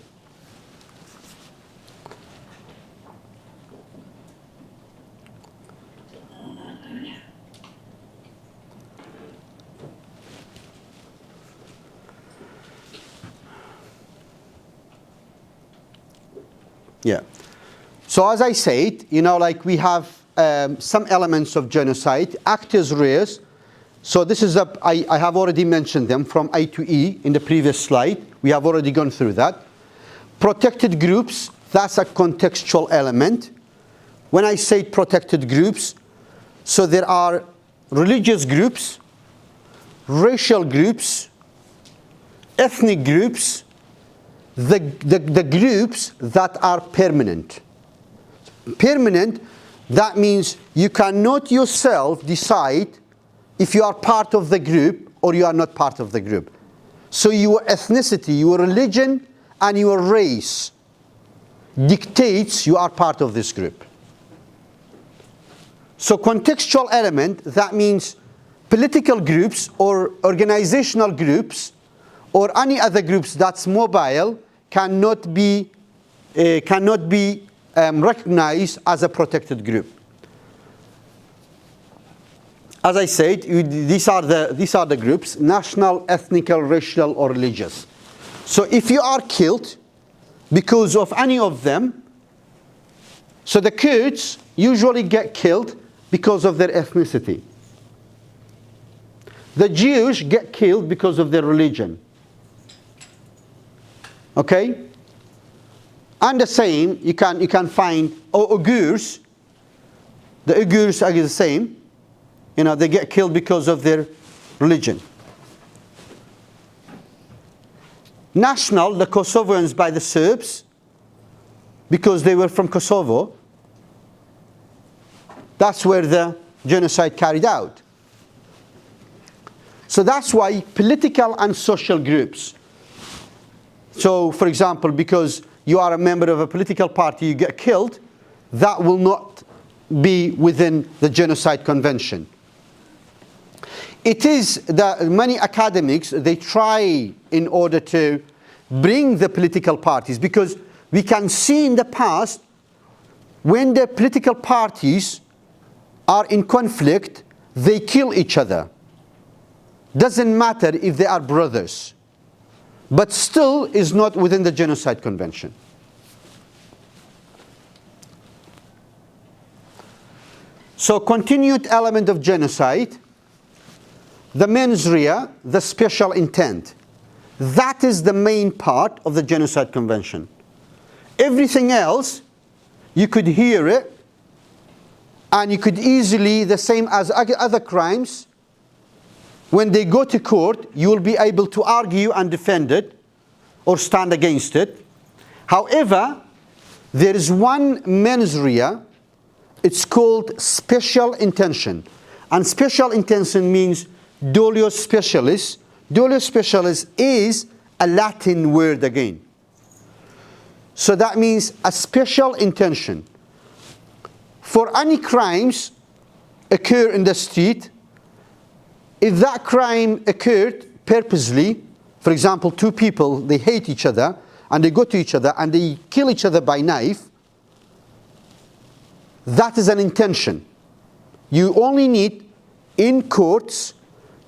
Yeah. So as I said, like we have some elements of genocide, actors, rears. So this is, I have already mentioned them from A to E in the previous slide. We have already gone through that. Protected groups, that's a contextual element. When I say protected groups, so there are religious groups, racial groups, ethnic groups, the groups that are permanent. Permanent, that means you cannot yourself decide if you are part of the group or you are not part of the group. So your ethnicity, your religion, and your race dictates you are part of this group. So contextual element, that means political groups or organizational groups or any other groups that's mobile cannot be recognized as a protected group. As I said, these are the groups: national, ethnical, racial, or religious. So if you are killed because of any of them, so the Kurds usually get killed because of their ethnicity. The Jews get killed because of their religion. Okay? And the same, you can find Uyghurs. The Uyghurs are the same. They get killed because of their religion. National, the Kosovars by the Serbs, because they were from Kosovo. That's where the genocide carried out. So that's why political and social groups. So, for example, because you are a member of a political party, you get killed, that will not be within the Genocide Convention. It is that many academics, they try in order to bring the political parties, because we can see in the past when the political parties are in conflict, they kill each other. Doesn't matter if they are brothers, but still is not within the Genocide Convention. So continued element of genocide, the mens rea, the special intent. That is the main part of the Genocide Convention. Everything else, you could hear it, and you could easily, the same as other crimes, when they go to court, you will be able to argue and defend it or stand against it. However, there is one mens rea, it's called special intention. And special intention means dolio specialis. Dolio specialis is a Latin word again. So that means a special intention. For any crimes occur in the street, if that crime occurred purposely, for example, two people, they hate each other, and they go to each other, and they kill each other by knife, that is an intention. You only need, in courts,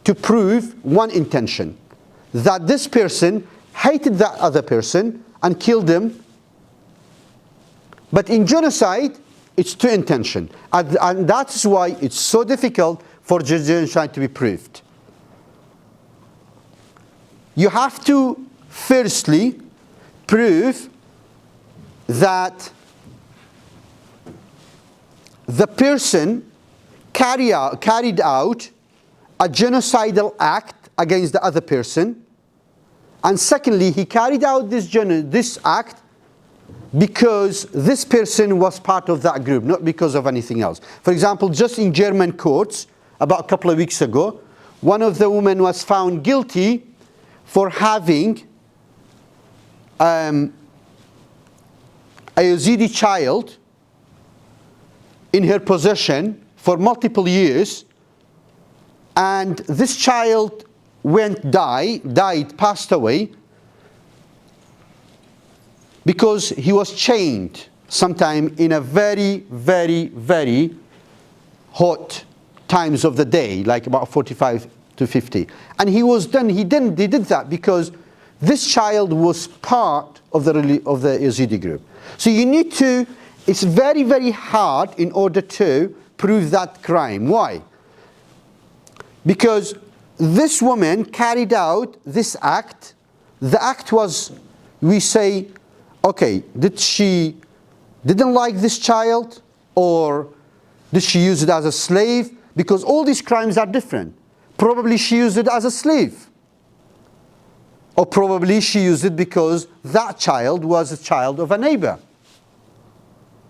to prove one intention, that this person hated that other person and killed him. But in genocide, it's two intentions. And that's why it's so difficult for genocide to be proved. You have to firstly prove that the person carried out a genocidal act against the other person, and secondly, he carried out this act because this person was part of that group, not because of anything else. For example, just in German courts, about a couple of weeks ago, one of the women was found guilty for having a Yazidi child in her possession for multiple years, and this child passed away because he was chained sometime in a very, very, very hot times of the day, like about 45 to 50. And he did that because this child was part of the Yazidi group. So you need to it's very, very hard in order to prove that crime. Why? Because this woman carried out this act. The act was, we say, okay, did she didn't like this child, or did she use it as a slave? Because all these crimes are different. Probably she used it as a slave. Or probably she used it because that child was a child of a neighbor.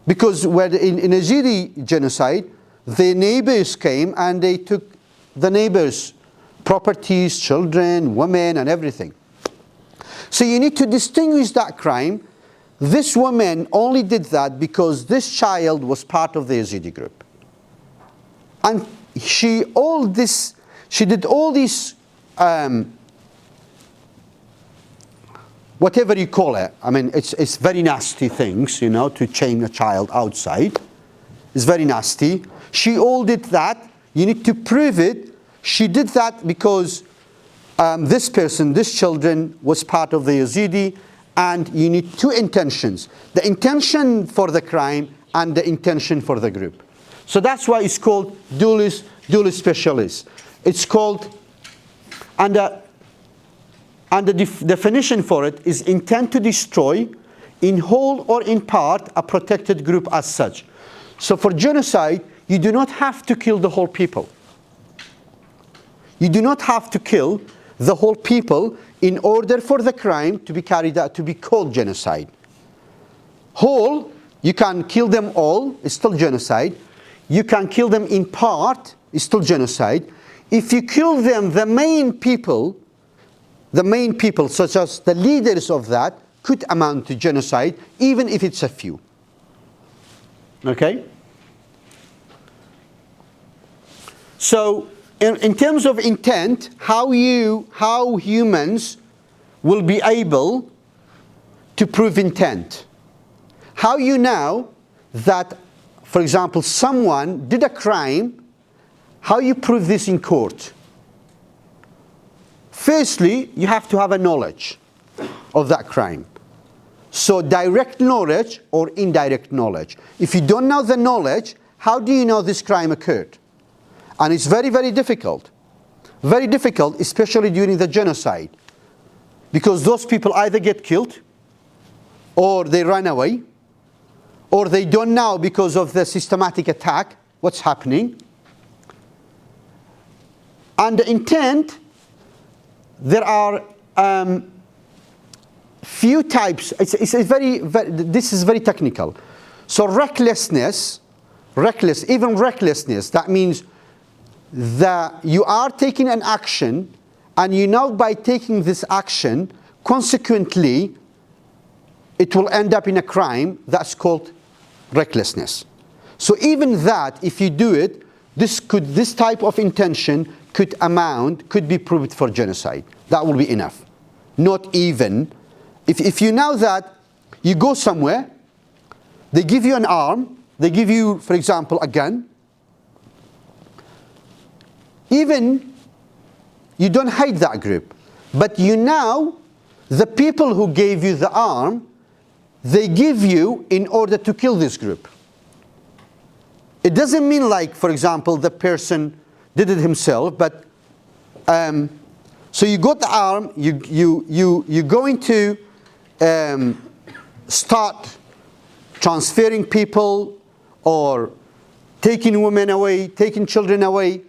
Because when in Yazidi genocide, the neighbors came and they took the neighbors' properties, children, women, and everything. So you need to distinguish that crime. This woman only did that because this child was part of the Yazidi group. And she did all these, whatever you call it. I mean, it's very nasty things, you know, to chain a child outside. It's very nasty. She all did that. You need to prove it. She did that because this person, this children, was part of the Yazidi, and you need two intentions. The intention for the crime and the intention for the group. So that's why it's called dualist specialists. It's called, and the definition for it is intent to destroy in whole or in part a protected group as such. So for genocide, you do not have to kill the whole people. You do not have to kill the whole people in order for the crime to be carried out, to be called genocide. Whole, you can kill them all, it's still genocide. You can kill them in part, it's still genocide. If you kill them, the main people such as the leaders of that, could amount to genocide, even if it's a few. Okay? So, in terms of intent, how humans will be able to prove intent. How you know that, for example, someone did a crime, how you prove this in court? Firstly, you have to have a knowledge of that crime. So direct knowledge or indirect knowledge. If you don't know the knowledge, how do you know this crime occurred? And it's very, very difficult. Very difficult, especially during the genocide. Because those people either get killed, or they run away, or they don't know because of the systematic attack what's happening. And the intent, there are few types. This is very technical. So recklessness, that means that you are taking an action, and you know by taking this action, consequently, it will end up in a crime. That's called recklessness. So even that, if you do it, this type of intention could be proved for genocide. That will be enough. Not even, if you know that you go somewhere, they give you an arm, they give you, for example, a gun. Even you don't hate that group, but you know the people who gave you the arm, they give you in order to kill this group. It doesn't mean like, for example, the person did it himself, but so you got the arm, you're going to start transferring people or taking women away, taking children away.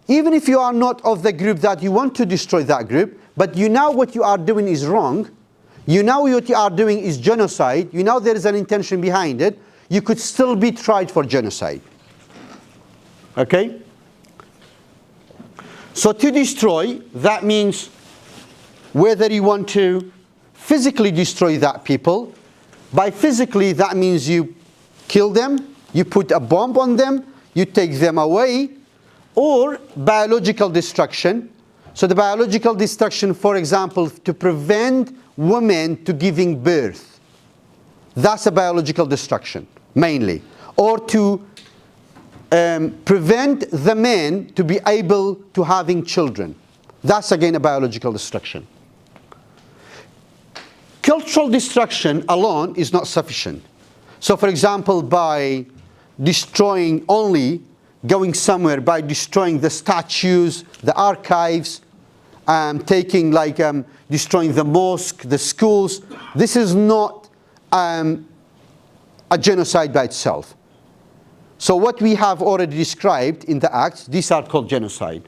Even if you are not of the group that you want to destroy that group, but you know what you are doing is wrong, you know what you are doing is genocide, you know there is an intention behind it, you could still be tried for genocide. Okay? So to destroy, that means whether you want to physically destroy that people. By physically, that means you kill them, you put a bomb on them, you take them away, or biological destruction. So the biological destruction, for example, to prevent women to giving birth. That's a biological destruction, mainly. Or to prevent the men to be able to having children. That's again a biological destruction. Cultural destruction alone is not sufficient. So for example, by destroying only, going somewhere, by destroying the statues, the archives, destroying the mosque, the schools, this is not a genocide by itself. So what we have already described in the Acts, these are called genocide.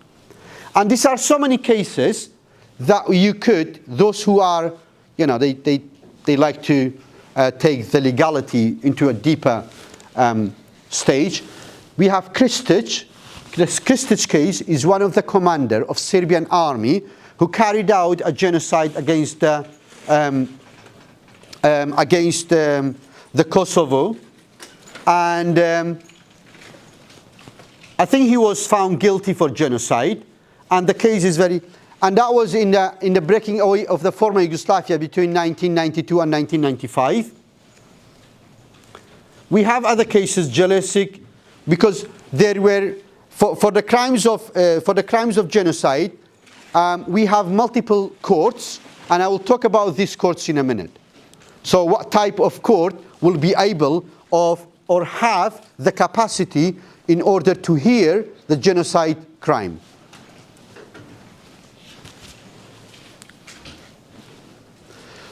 And these are so many cases that you could, those who are, they like to take the legality into a deeper stage. We have Krstić. This Krstić case is one of the commander of Serbian army who carried out a genocide against the Kosovo, and I think he was found guilty for genocide, and the case is and that was in the breaking away of the former Yugoslavia between 1992 and 1995. We have other cases, Jelicic, because there were for the crimes of genocide. We have multiple courts, and I will talk about these courts in a minute. So what type of court will be able or have the capacity in order to hear the genocide crime?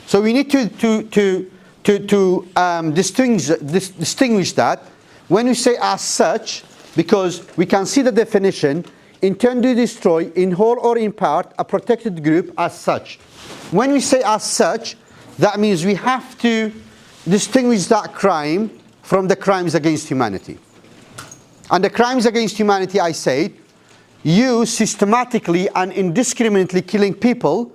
So we need to distinguish that when we say as such, because we can see the definition: intend to destroy in whole or in part a protected group as such. When we say as such, that means we have to distinguish that crime from the crimes against humanity. And the crimes against humanity, I say, you systematically and indiscriminately killing people,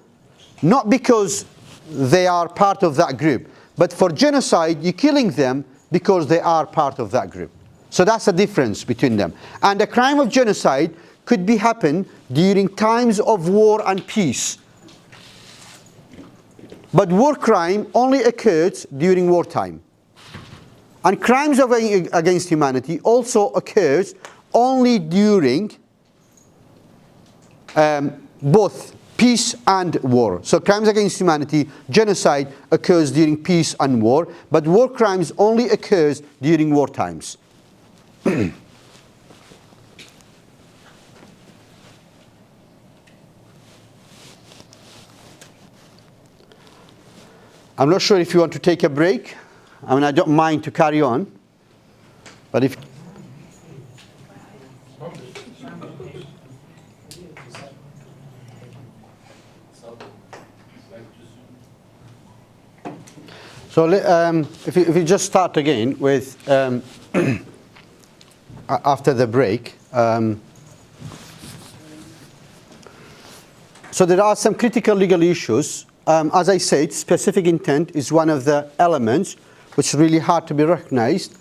not because they are part of that group, but for genocide, you're killing them because they are part of that group. So that's the difference between them. And the crime of genocide could happen during times of war and peace. But war crime only occurs during wartime. And crimes against humanity also occurs only during both peace and war. So crimes against humanity, genocide, occurs during peace and war, but war crimes only occurs during war times. I'm not sure if you want to take a break. I mean, I don't mind to carry on, but if... So if you just start again with, after the break, so there are some critical legal issues. As I said, specific intent is one of the elements which is really hard to be recognized.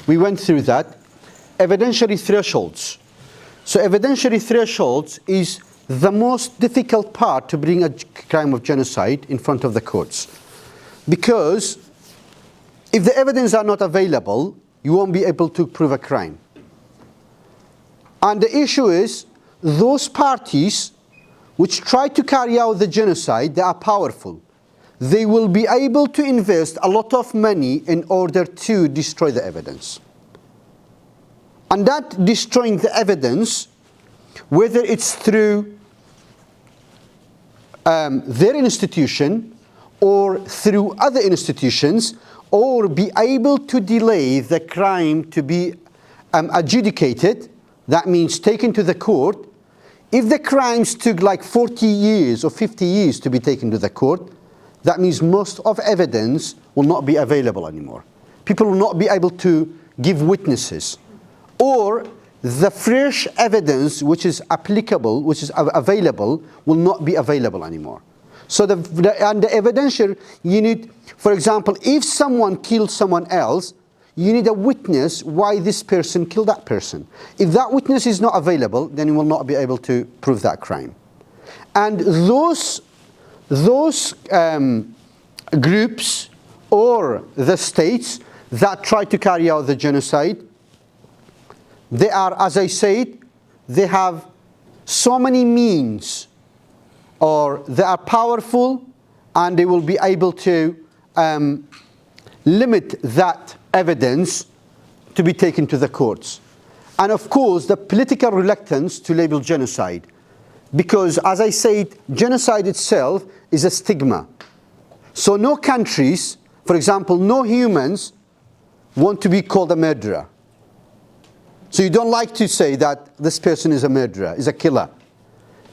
We went through that. Evidentiary thresholds. So evidentiary thresholds is the most difficult part to bring a crime of genocide in front of the courts. Because if the evidence are not available, you won't be able to prove a crime. And the issue is, those parties which try to carry out the genocide, they are powerful. They will be able to invest a lot of money in order to destroy the evidence. And that destroying the evidence, whether it's through their institution or through other institutions, or be able to delay the crime to be adjudicated, that means taken to the court. If the crimes took like 40 years or 50 years to be taken to the court, that means most of evidence will not be available anymore. People will not be able to give witnesses. Or the fresh evidence which is applicable, which is available, will not be available anymore. So the evidentiary, you need, for example, if someone killed someone else, you need a witness why this person killed that person. If that witness is not available, then you will not be able to prove that crime. And those groups or the states that try to carry out the genocide, they are, as I said, they have so many means, or they are powerful, and they will be able to limit that evidence to be taken to the courts. And of course, the political reluctance to label genocide. Because, as I said, genocide itself is a stigma. So no countries, for example, no humans want to be called a murderer. So you don't like to say that this person is a murderer, is a killer.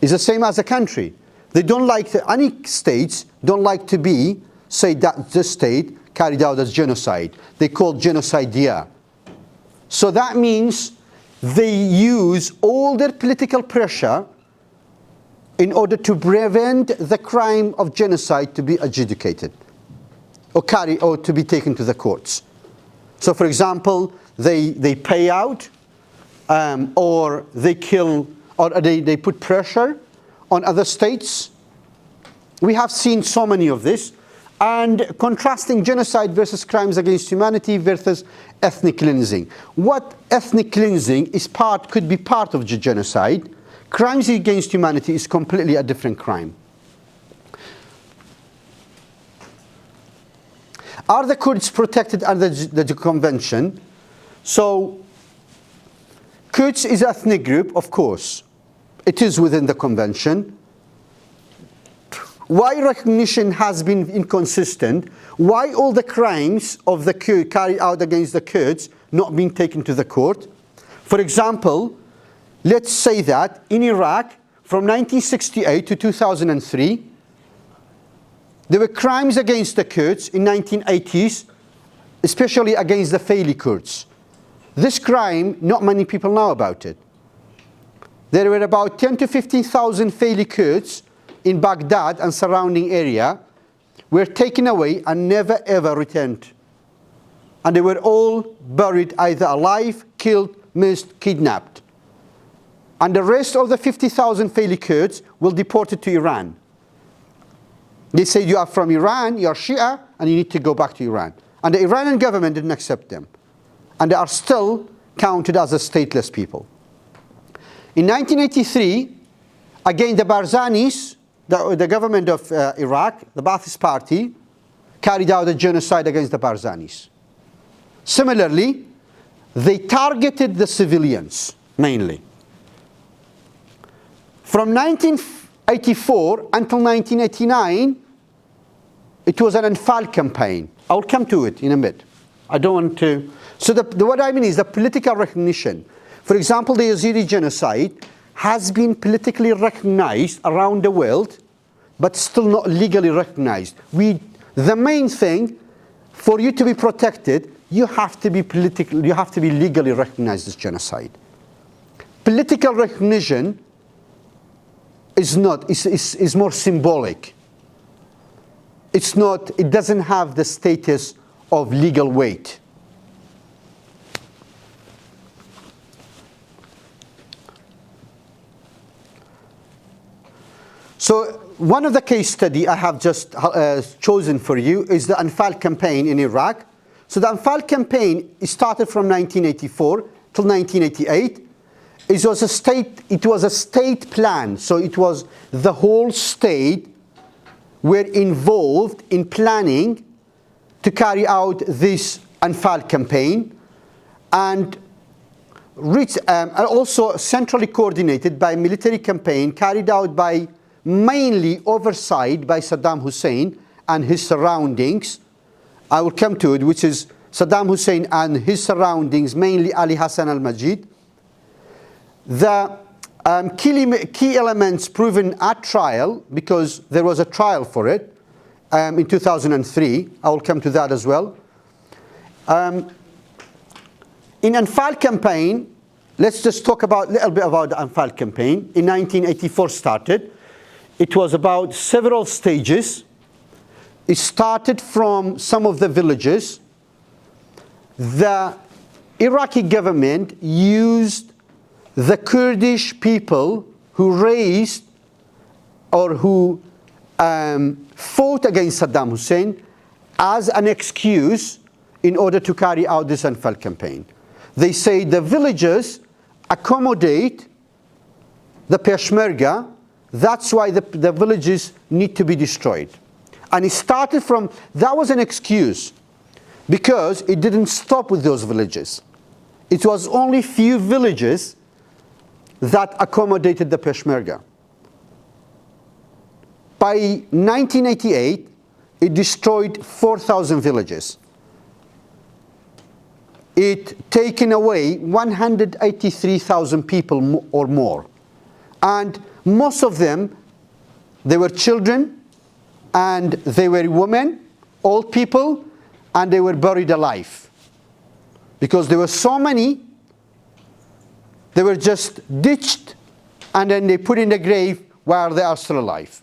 It's the same as a country. They don't like, any states don't like to be, say that this state carried out as genocide. They call genocide here. So that means they use all their political pressure in order to prevent the crime of genocide to be adjudicated or to be taken to the courts. So for example, they pay out or they kill, or they put pressure on other states. We have seen so many of this. And contrasting genocide versus crimes against humanity versus ethnic cleansing. What ethnic cleansing could be part of the genocide. Crimes against humanity is completely a different crime. Are the Kurds protected under the convention? So, Kurds is an ethnic group, of course. It is within the convention. Why recognition has been inconsistent? Why all the crimes of the Kurds carried out against the Kurds not being taken to the court? For example, let's say that in Iraq, from 1968 to 2003, there were crimes against the Kurds in 1980s, especially against the Faili Kurds. This crime, not many people know about it. There were about 10 to 15,000 Faili Kurds in Baghdad and surrounding area were taken away and never ever returned. And they were all buried either alive, killed, missed, kidnapped. And the rest of the 50,000 Faili Kurds were deported to Iran. They said, you are from Iran, you are Shia, and you need to go back to Iran. And the Iranian government didn't accept them. And they are still counted as a stateless people. In 1983, again the Barzanis, the government of Iraq, the Ba'athist Party, carried out a genocide against the Barzanis. Similarly, they targeted the civilians, mainly. From 1984 until 1989, it was an Anfal campaign. I'll come to it in a bit. I don't want to... So what I mean is the political recognition. For example, the Yazidi genocide has been politically recognized around the world, but still not legally recognized. The main thing, for you to be protected, you have to be legally recognized as genocide. Political recognition is more symbolic. It doesn't have the status of legal weight. So one of the case study I have just chosen for you is the Anfal campaign in Iraq. So the Anfal campaign started from 1984 till 1988. It was a state plan. So it was the whole state were involved in planning to carry out this Anfal campaign, and also centrally coordinated by military campaign carried out by mainly oversight by Saddam Hussein and his surroundings. I will come to it, which is Saddam Hussein and his surroundings, mainly Ali Hassan al-Majid. The key elements proven at trial, because there was a trial for it in 2003. I will come to that as well. In Anfal campaign, let's just talk a little bit about the Anfal campaign. In 1984 started. It was about several stages. It started from some of the villages. The Iraqi government used the Kurdish people who raised or who fought against Saddam Hussein as an excuse in order to carry out this Anfal campaign. They say the villagers accommodate the Peshmerga. That's why the villages need to be destroyed. And it started from, that was an excuse. because it didn't stop with those villages. It was only few villages that accommodated the Peshmerga. By 1988, it destroyed 4,000 villages. It taken away 183,000 people or more. And most of them, they were children, and they were women, old people, and they were buried alive. Because there were so many, they were just ditched, and then they put in the grave while they are still alive.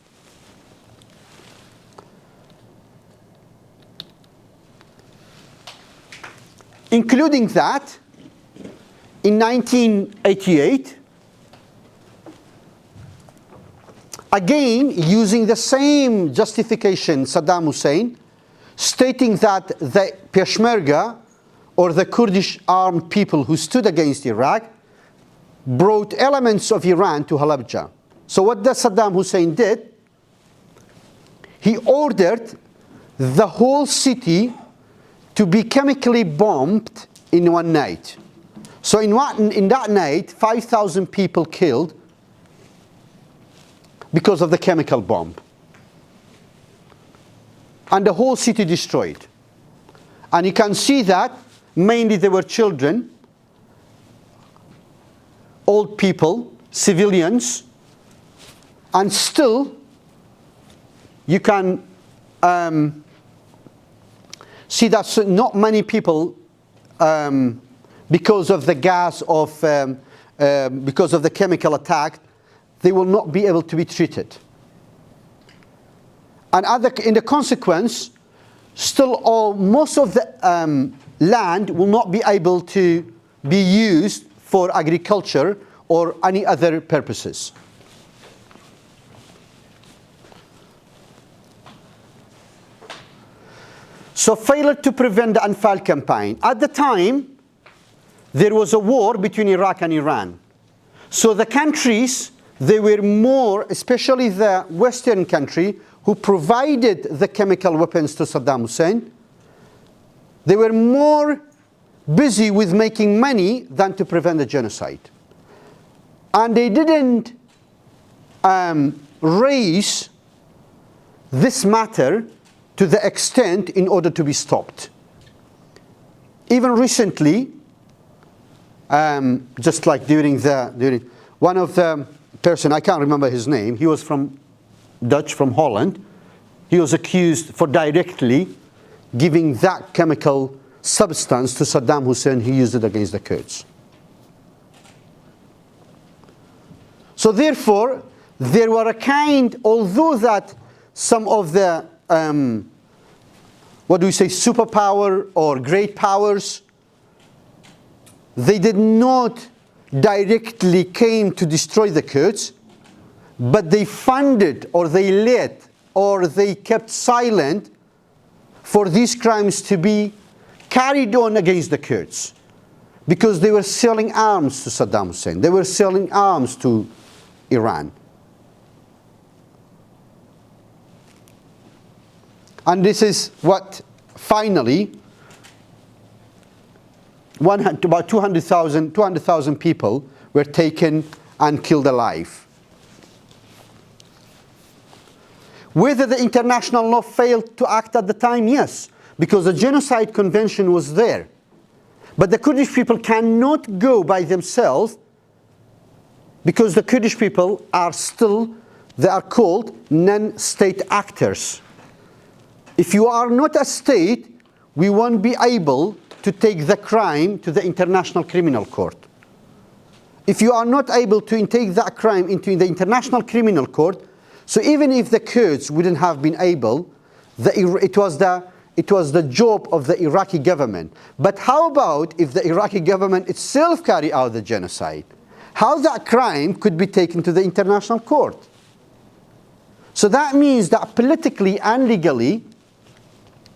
Including that, in 1988, again using the same justification, Saddam Hussein, stating that the Peshmerga, or the Kurdish armed people who stood against Iraq, brought elements of Iran to Halabja. So what does Saddam Hussein did? He ordered the whole city to be chemically bombed in one night. So in that night, 5,000 people killed because of the chemical bomb. And the whole city destroyed. And you can see that mainly they were children, old people, civilians, and still you can see that not many people, because of the gas of, because of the chemical attack, they will not be able to be treated. And in the consequence, still most of the land will not be able to be used for agriculture or any other purposes. So failure to prevent the Anfal campaign. At the time, there was a war between Iraq and Iran. So the countries, they were more, especially the Western country, who provided the chemical weapons to Saddam Hussein, they were more busy with making money than to prevent the genocide. And they didn't raise this matter to the extent in order to be stopped. Even recently, just like during one of the person, I can't remember his name, he was from Dutch, from Holland. He was accused for directly giving that chemical substance to Saddam Hussein. He used it against the Kurds. So therefore, there were a kind, although that some of the what do we say, superpower or great powers, they did not directly came to destroy the Kurds, but they funded or they led or they kept silent for these crimes to be carried on against the Kurds, because they were selling arms to Saddam Hussein, they were selling arms to Iran. And this is what finally, about 200,000 people were taken and killed alive. Whether the international law failed to act at the time, yes, because the Genocide Convention was there. But the Kurdish people cannot go by themselves, because the Kurdish people are still, they are called non-state actors. If you are not a state, we won't be able to take the crime to the International Criminal Court. If you are not able to take that crime into the International Criminal Court, so even if the Kurds wouldn't have been able, it was the job of the Iraqi government. But how about if the Iraqi government itself carried out the genocide? How that crime could be taken to the International Court? So that means that politically and legally,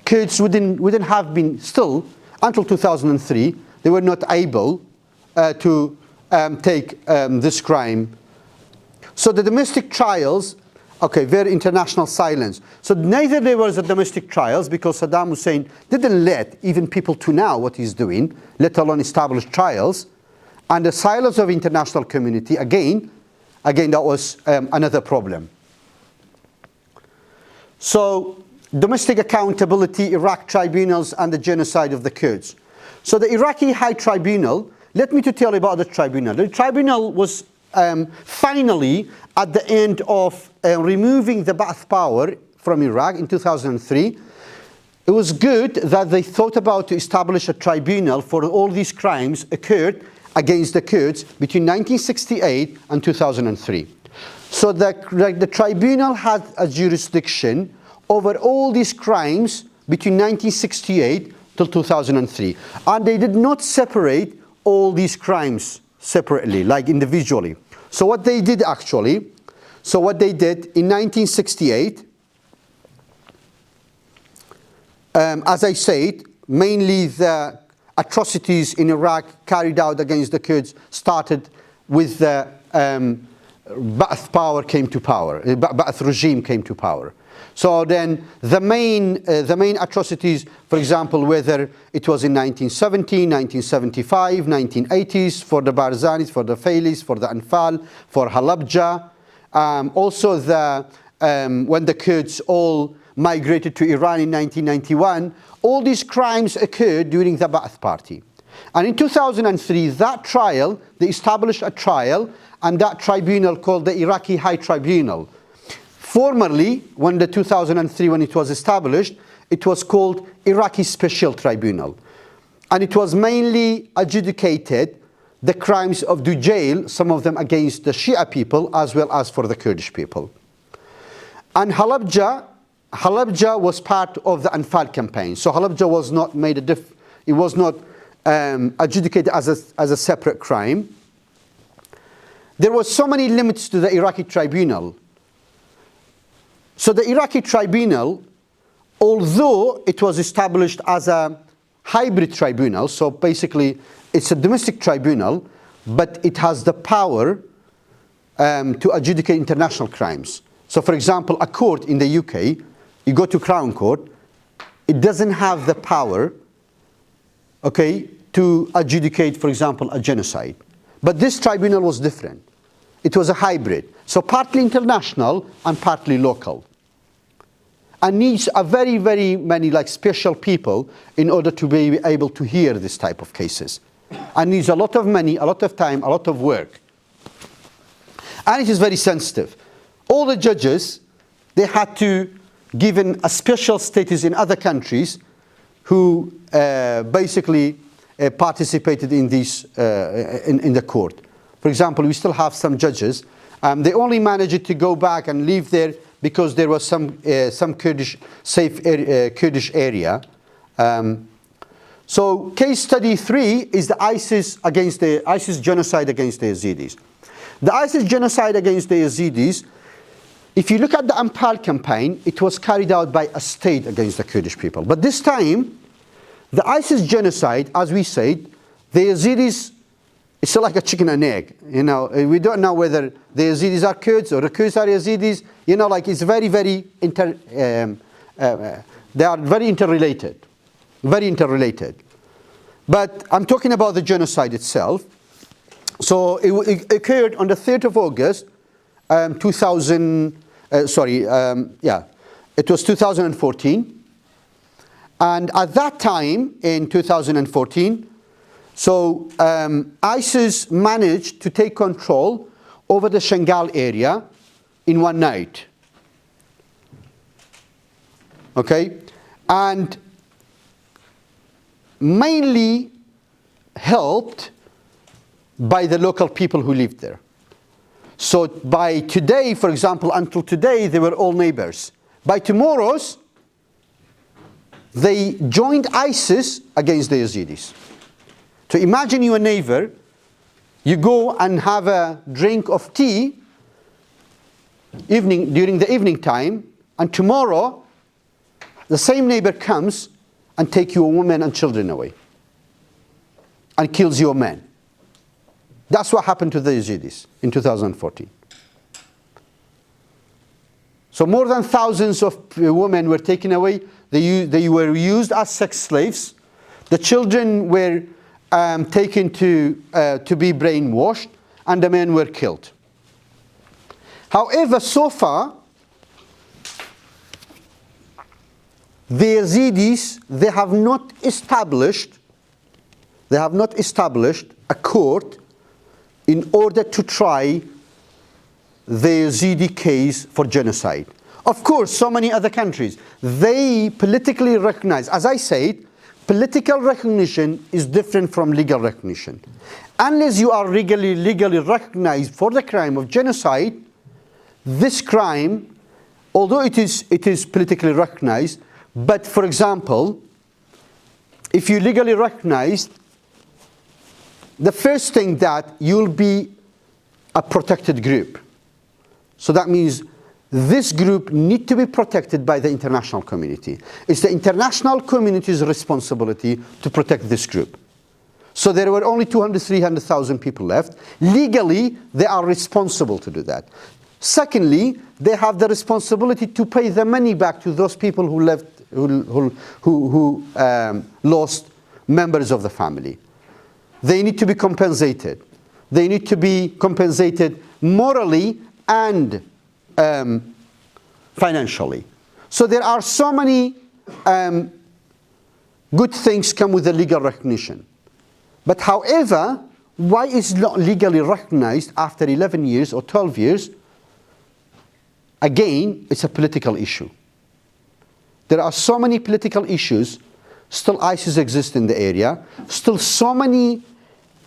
Kurds wouldn't have been still, until 2003, they were not able to take this crime. So the domestic trials Okay, very international silence. So neither there was a domestic trials because Saddam Hussein didn't let even people to know what he's doing, let alone establish trials. And the silence of international community, again that was another problem. So domestic accountability, Iraq tribunals, and the genocide of the Kurds. So the Iraqi High Tribunal, let me to tell you about the tribunal. The tribunal was finally at the end of removing the Ba'ath power from Iraq in 2003. It was good that they thought about to establish a tribunal for all these crimes occurred against the Kurds between 1968 and 2003. So the tribunal had a jurisdiction over all these crimes between 1968 till 2003. And they did not separate all these crimes separately, like individually. So what they did actually, in 1968, as I said, mainly the atrocities in Iraq carried out against the Kurds started with the Ba'ath power came to power, Ba'ath regime came to power. So then the main atrocities, for example, whether it was in 1970, 1975, 1980s, for the Barzanis, for the Failis, for the Anfal, for Halabja, also when the Kurds all migrated to Iran in 1991, all these crimes occurred during the Ba'ath Party. And in 2003, that trial, they established a trial, and that tribunal called the Iraqi High Tribunal. Formerly, when the 2003, when it was established, it was called Iraqi Special Tribunal. And it was mainly adjudicated the crimes of Dujail, some of them against the Shia people, as well as for the Kurdish people. And Halabja was part of the Anfal campaign. So Halabja was not made it was not adjudicated as a separate crime. There were so many limits to the Iraqi tribunal. So the Iraqi tribunal, although it was established as a hybrid tribunal, so basically it's a domestic tribunal, but it has the power to adjudicate international crimes. So for example, a court in the UK, you go to Crown Court, it doesn't have the power, okay, to adjudicate, for example, a genocide. But this tribunal was different. It was a hybrid, so partly international and partly local. And needs a very, very many like special people in order to be able to hear this type of cases. And needs a lot of money, a lot of time, a lot of work. And it is very sensitive. All the judges, they had to given a special status in other countries who basically participated in these in the court. For example, we still have some judges. They only managed to go back and live there because there was some Kurdish Kurdish area. So case study 3 is the ISIS genocide against the Yazidis. The ISIS genocide against the Yazidis, if you look at the Anfal campaign, it was carried out by a state against the Kurdish people. But this time, the ISIS genocide, as we said, the Yazidis, it's like a chicken and egg. You know, we don't know whether the Yazidis are Kurds or the Kurds are Yazidis. You know, like it's very, very they are very interrelated, very interrelated. But I'm talking about the genocide itself. So it occurred on the 3rd of August, it was 2014. And at that time, in 2014, so ISIS managed to take control over the Shangal area in one night. Okay? And mainly helped by the local people who lived there. So by today, for example, until today, they were all neighbors. By tomorrow's, they joined ISIS against the Yazidis. So imagine you're a neighbor, you go and have a drink of tea during the evening time, and tomorrow, the same neighbor comes and takes your women and children away and kills your men. That's what happened to the Yazidis in 2014. So more than thousands of women were taken away. They were used as sex slaves. The children were taken to be brainwashed, and the men were killed. However, so far, the Yazidis, they have not established a court in order to try the Yazidi case for genocide. Of course, so many other countries, they politically recognize, as I said, political recognition is different from legal recognition. Unless you are legally recognized for the crime of genocide, this crime, although it is politically recognized, but for example, if you legally recognized, the first thing that you'll be a protected group. So that means this group need to be protected by the international community. It's the international community's responsibility to protect this group. So there were only 200,000-300,000 people left. Legally, they are responsible to do that. Secondly, they have the responsibility to pay the money back to those people who left, who lost members of the family. They need to be compensated. They need to be compensated morally and financially. So there are so many good things come with the legal recognition. But however, why is it not legally recognized after 11 years or 12 years? Again, it's a political issue. There are so many political issues. Still ISIS exists in the area. Still so many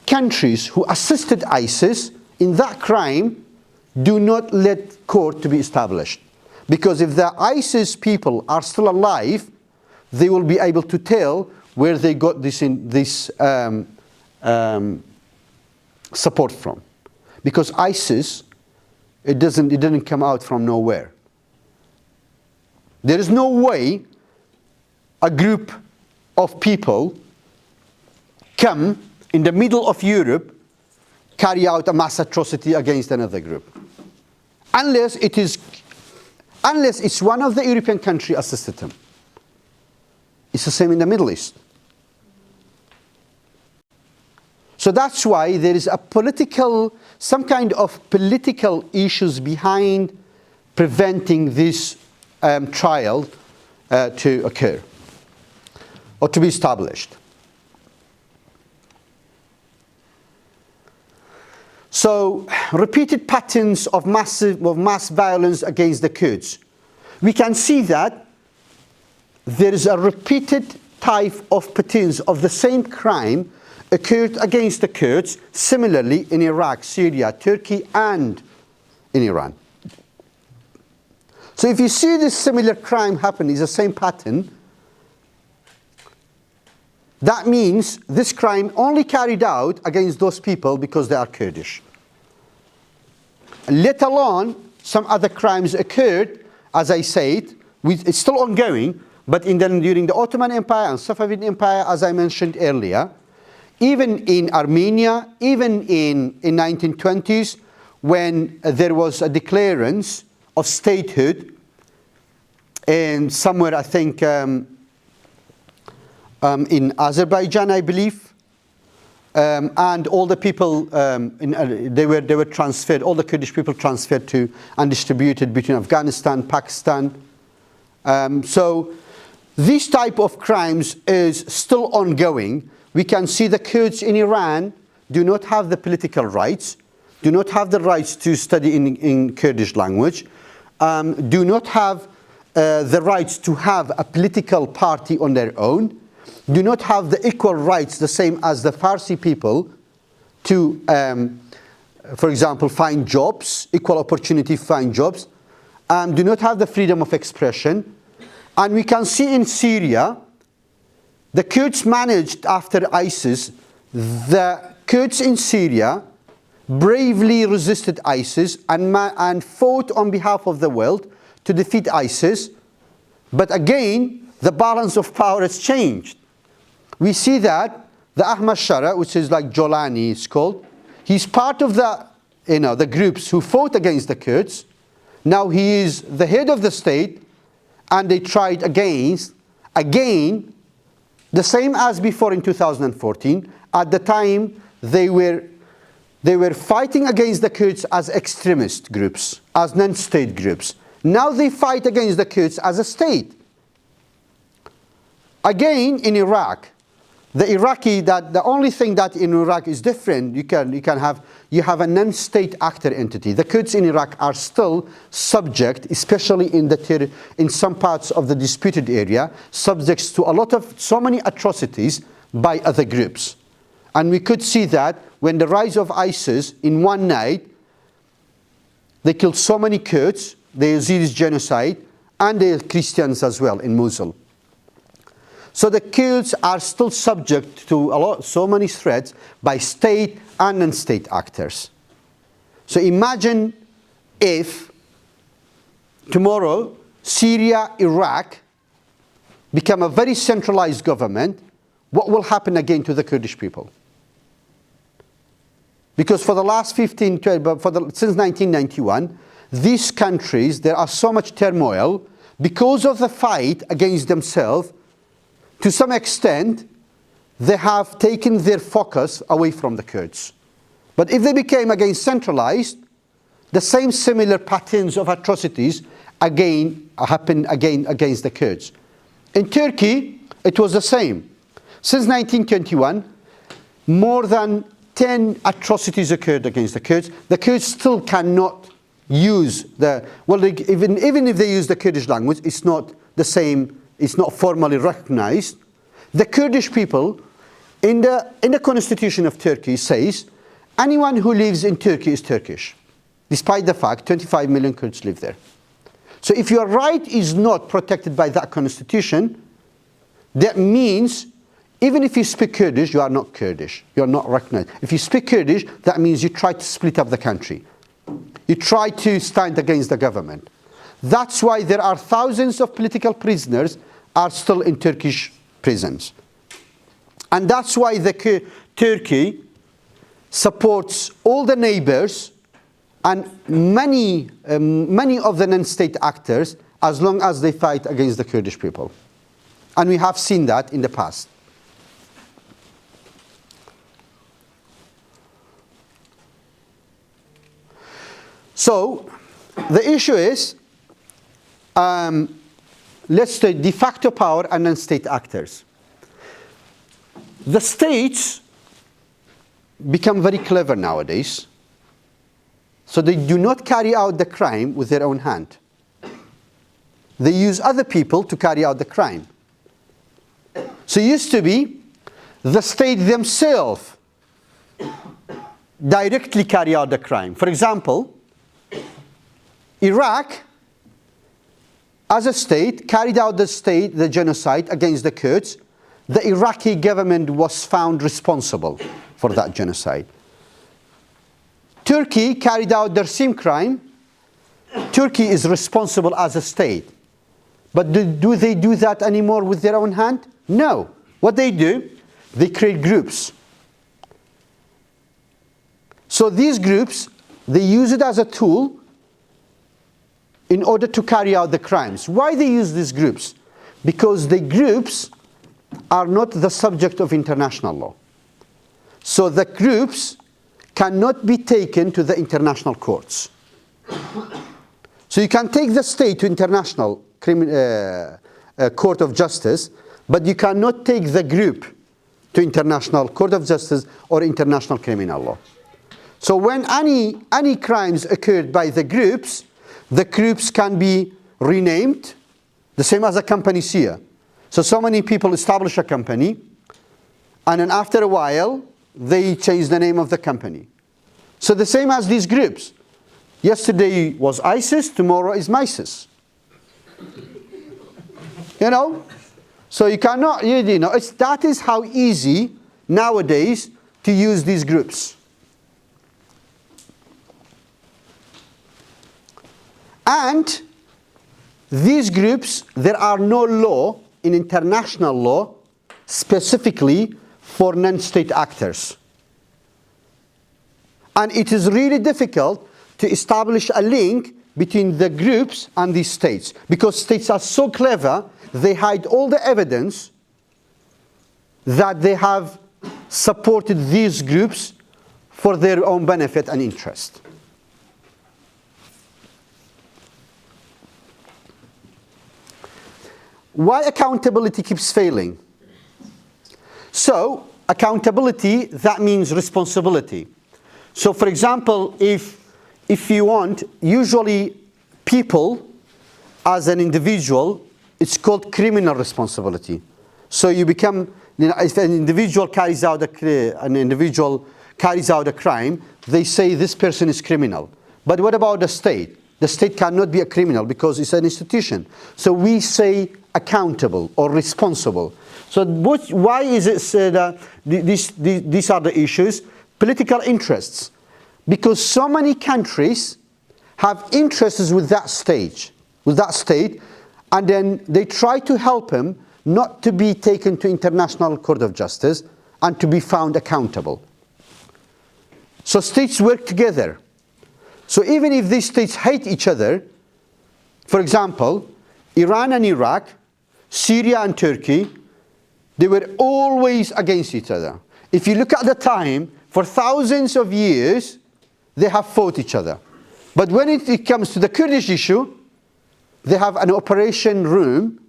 countries who assisted ISIS in that crime do not let court to be established. Because if the ISIS people are still alive, they will be able to tell where they got this support from. Because ISIS, it didn't come out from nowhere. There is no way a group of people come in the middle of Europe, carry out a mass atrocity against another group. Unless it's one of the European countries assisted them. It's the same in the Middle East. So that's why there is some kind of political issues behind preventing this trial to occur or to be established. So, repeated patterns of mass violence against the Kurds. We can see that there is a repeated type of patterns of the same crime occurred against the Kurds, similarly in Iraq, Syria, Turkey, and in Iran. So if you see this similar crime happen, it's the same pattern, that means this crime only carried out against those people because they are Kurdish. Let alone some other crimes occurred, as I said, it's still ongoing, but during the Ottoman Empire and Safavid Empire, as I mentioned earlier, even in Armenia, even in 1920s, when there was a declarance of statehood, and somewhere I think in Azerbaijan, I believe, and all the people they were transferred. All the Kurdish people transferred to and distributed between Afghanistan, Pakistan. So this type of crimes is still ongoing. We can see the Kurds in Iran do not have the political rights, do not have the rights to study in Kurdish language, do not have the rights to have a political party on their own, do not have the equal rights, the same as the Farsi people, to, for example, find jobs, equal opportunity to find jobs, do not have the freedom of expression. And we can see in Syria, the Kurds managed after ISIS, the Kurds in Syria bravely resisted ISIS and fought on behalf of the world to defeat ISIS. But again, the balance of power has changed. We see that the Ahmad Shara, which is like Jolani is called, he's part of the groups who fought against the Kurds, Now he is the head of the state, and they tried again, the same as before in 2014. At the time, they were fighting against the Kurds as extremist groups, as non-state groups. Now they fight against the Kurds as a state. Again, in Iraq, the only thing that in Iraq is different, you have a non-state actor entity. The Kurds in Iraq are still subject, especially in some parts of the disputed area, subjects to so many atrocities by other groups. And we could see that when the rise of ISIS in one night, they killed so many Kurds, the Yazidis genocide, and the Christians as well in Mosul. So the Kurds are still subject to so many threats by state and non-state actors. So imagine if tomorrow Syria, Iraq become a very centralized government, what will happen again to the Kurdish people? Because for the last since 1991, these countries, there are so much turmoil because of the fight against themselves. To some extent, they have taken their focus away from the Kurds. But if they became again centralized, the same similar patterns of atrocities again happen again against the Kurds. In Turkey, it was the same. Since 1921, more than 10 atrocities occurred against the Kurds. The Kurds still cannot use even if they use the Kurdish language, it's not the same. It's not formally recognized. The Kurdish people, in the constitution of Turkey, says anyone who lives in Turkey is Turkish, despite the fact 25 million Kurds live there. So if your right is not protected by that constitution, that means even if you speak Kurdish, you are not Kurdish. You are not recognized. If you speak Kurdish, that means you try to split up the country. You try to stand against the government. That's why there are thousands of political prisoners are still in Turkish prisons. And that's why Turkey supports all the neighbors and many of the non-state actors as long as they fight against the Kurdish people. And we have seen that in the past. So the issue is, let's say de facto power and non-state actors. The states become very clever nowadays, so they do not carry out the crime with their own hand. They use other people to carry out the crime. So it used to be the state themselves directly carry out the crime. For example, Iraq, as a state, carried out the genocide against the Kurds. The Iraqi government was found responsible for that genocide. Turkey carried out the Dersim crime. Turkey is responsible as a state. But do they do that anymore with their own hand? No. What they do, they create groups. So these groups, they use it as a tool in order to carry out the crimes. Why they use these groups? Because the groups are not the subject of international law. So the groups cannot be taken to the international courts. So you can take the state to international court of justice, but you cannot take the group to international court of justice or international criminal law. So when any crimes occurred by the groups can be renamed, the same as a company here. So many people establish a company, and then after a while, they change the name of the company. So the same as these groups. Yesterday was ISIS, tomorrow is MISIS. You know? So you cannot, that is how easy nowadays to use these groups. And these groups, there are no law in international law specifically for non-state actors. And it is really difficult to establish a link between the groups and the states, because states are so clever, they hide all the evidence that they have supported these groups for their own benefit and interest. Why accountability keeps failing? So, accountability, that means responsibility. So, for example, if you want, usually people, as an individual, it's called criminal responsibility. So you become, if an individual carries out a crime, they say this person is criminal. But what about the state? The state cannot be a criminal because it's an institution. So we say accountable or responsible. So why is it that these are the issues? Political interests. Because so many countries have interests with that state, and then they try to help him not to be taken to International Court of Justice and to be found accountable. So states work together. So even if these states hate each other, for example, Iran and Iraq, Syria and Turkey, they were always against each other. If you look at the time, for thousands of years, they have fought each other. But when it comes to the Kurdish issue, they have an operation room.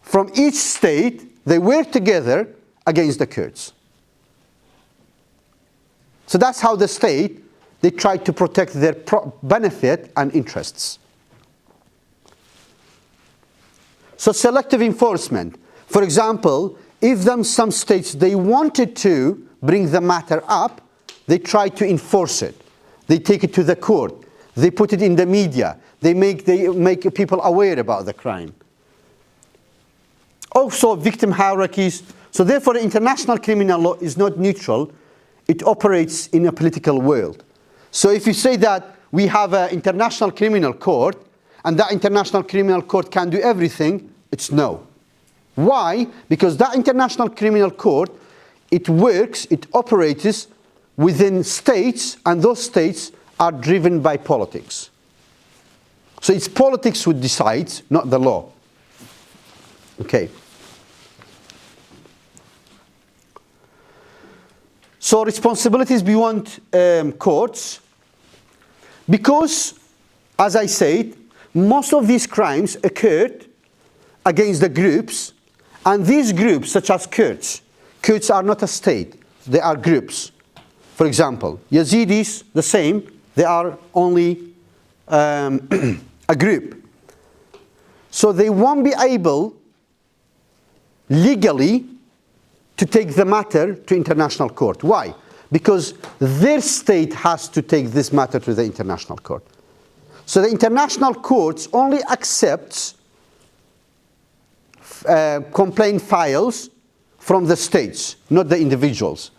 From each state, they work together against the Kurds. So that's how the state, they try to protect their benefit and interests. So selective enforcement. For example, if some states, they wanted to bring the matter up, they try to enforce it. They take it to the court. They put it in the media. They make people aware about the crime. Also, victim hierarchies. So therefore, international criminal law is not neutral. It operates in a political world. So if you say that we have an international criminal court, and that international criminal court can do everything, it's no. Why? Because that international criminal court, it works, it operates within states, and those states are driven by politics. So it's politics who decides, not the law. Okay. So responsibilities beyond courts, because, as I said, most of these crimes occurred against the groups, and these groups, such as Kurds are not a state, they are groups. For example, Yazidis, the same, they are only a group. So they won't be able legally to take the matter to international court. Why? Because their state has to take this matter to the international court. So the international courts only accepts complaint files from the states, not the individuals.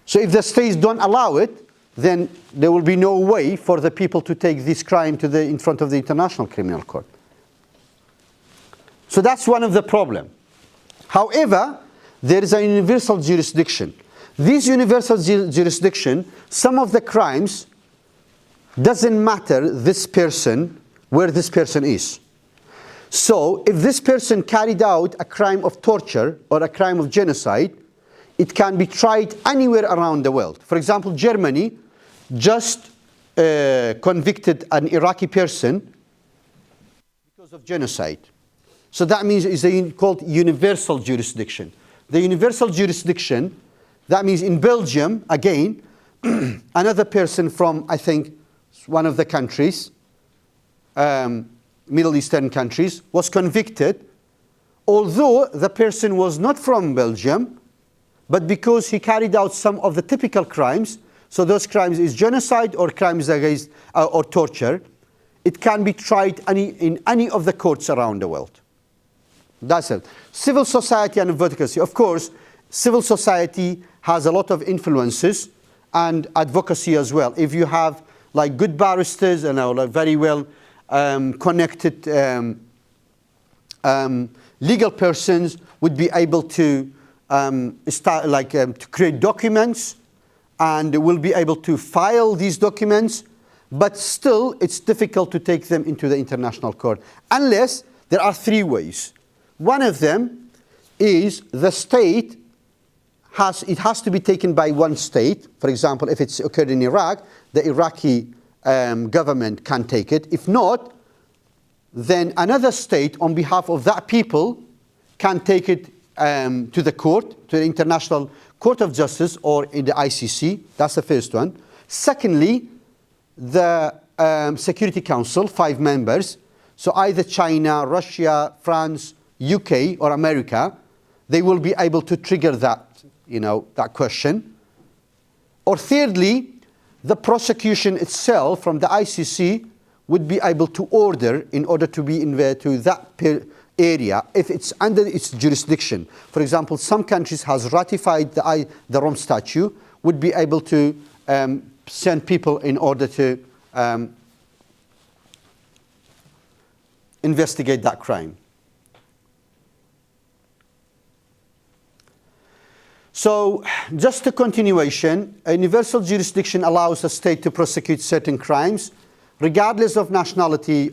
So if the states don't allow it, then there will be no way for the people to take this crime in front of the International Criminal Court. So that's one of the problems. However, there is a universal jurisdiction. This universal jurisdiction, some of the crimes, doesn't matter this person, where this person is. So if this person carried out a crime of torture or a crime of genocide, it can be tried anywhere around the world. For example, Germany just convicted an Iraqi person because of genocide. So that means it's called universal jurisdiction. The universal jurisdiction, that means in Belgium, again, another person from, I think, one of the countries, Middle Eastern countries, was convicted, although the person was not from Belgium, but because he carried out some of the typical crimes, so those crimes is genocide or crimes against or torture, it can be tried in any of the courts around the world. That's it. Civil society and advocacy. Of course, civil society has a lot of influences and advocacy as well. If you have like good barristers and like very well connected legal persons would be able to to create documents and will be able to file these documents But still, it's difficult to take them into the international court, unless there are three ways. One of them is the state has to be taken by one state. For example, if it's occurred in Iraq, the Iraqi government can take it. If not, then another state on behalf of that people can take it to the court, to the International Court of Justice or in the ICC. That's the first one. Secondly, the Security Council, 5 members, so either China, Russia, France, UK or America, they will be able to trigger that, that question. Or thirdly, the prosecution itself from the ICC would be able to order in order to be to that area if it's under its jurisdiction. For example, some countries has ratified the Rome Statute, would be able to send people in order to investigate that crime. So, just a continuation, a universal jurisdiction allows a state to prosecute certain crimes, regardless of nationality,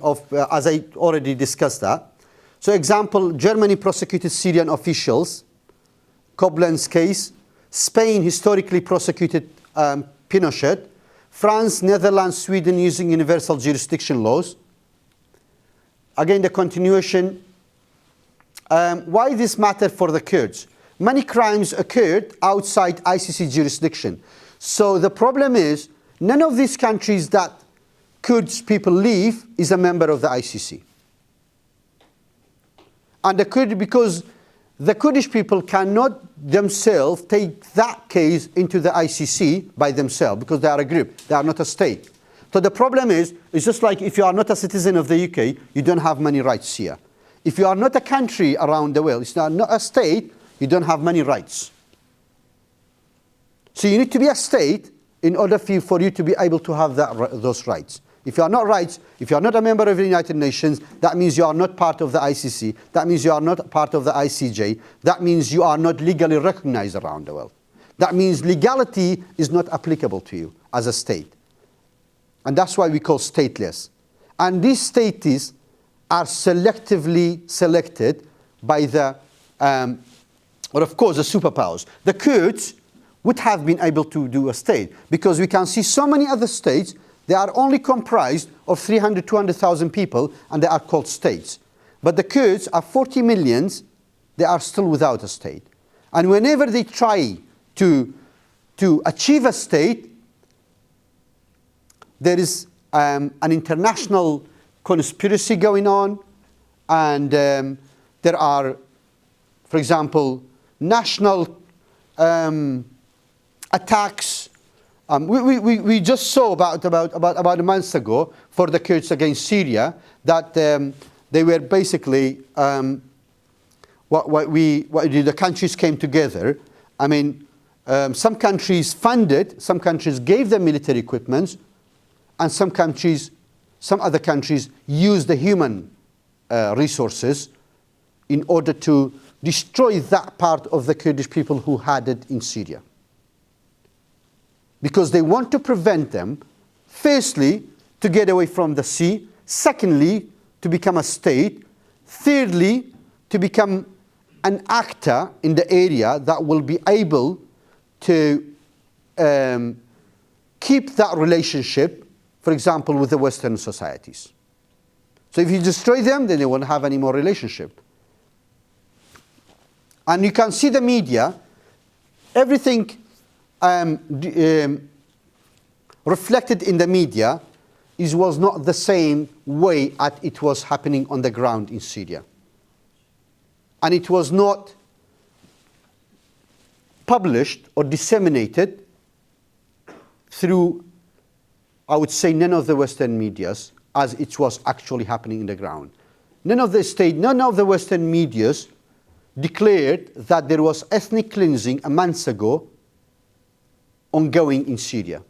as I already discussed that. So, example, Germany prosecuted Syrian officials, Koblenz case. Spain historically prosecuted Pinochet. France, Netherlands, Sweden using universal jurisdiction laws. Again, the continuation. Why this matter for the Kurds? Many crimes occurred outside ICC jurisdiction. So the problem is, none of these countries that Kurds people live is a member of the ICC. And because the Kurdish people cannot themselves take that case into the ICC by themselves, because they are a group, they are not a state. So the problem is, it's just like if you are not a citizen of the UK, you don't have many rights here. If you are not a country around the world, it's not a state, you don't have many rights. So you need to be a state in order for you to be able to have those rights. If you are not rights, if you are not a member of the United Nations, that means you are not part of the ICC. That means you are not part of the ICJ. That means you are not legally recognized around the world. That means legality is not applicable to you as a state. And that's why we call stateless. And these states are selectively selected by the or of course the superpowers. The Kurds would have been able to do a state, because we can see so many other states, they are only comprised of 300, 200,000 people, and they are called states. But the Kurds are 40 million, they are still without a state. And whenever they try to achieve a state, there is an international conspiracy going on, and there are, for example, national attacks. We just saw about a month ago for the Kurds against Syria that they were basically the countries came together. I mean, some countries funded, some countries gave them military equipment, and some other countries used the human resources in order to destroy that part of the Kurdish people who had it in Syria. Because they want to prevent them, firstly, to get away from the sea, secondly, to become a state, thirdly, to become an actor in the area that will be able to keep that relationship, for example, with the Western societies. So if you destroy them, then they won't have any more relationship. And you can see the media, everything reflected in the media was not the same way as it was happening on the ground in Syria. And it was not published or disseminated through, I would say, none of the Western medias as it was actually happening in the ground. None of the Western medias declared that there was ethnic cleansing a month ago ongoing in Syria.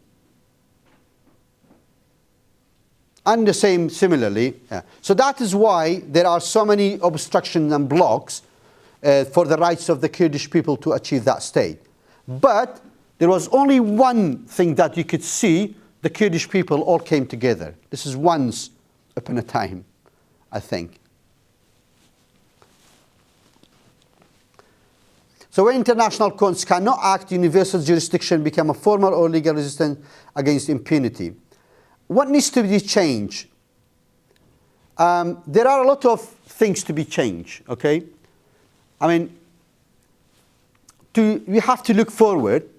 And the same similarly. So that is why there are so many obstructions and blocks for the rights of the Kurdish people to achieve that state. But there was only one thing that you could see the Kurdish people all came together. This is once upon a time, I think. So when international courts cannot act, universal jurisdiction become a formal or legal resistance against impunity. What needs to be changed? There are a lot of things to be changed, okay? I mean, we have to look forward.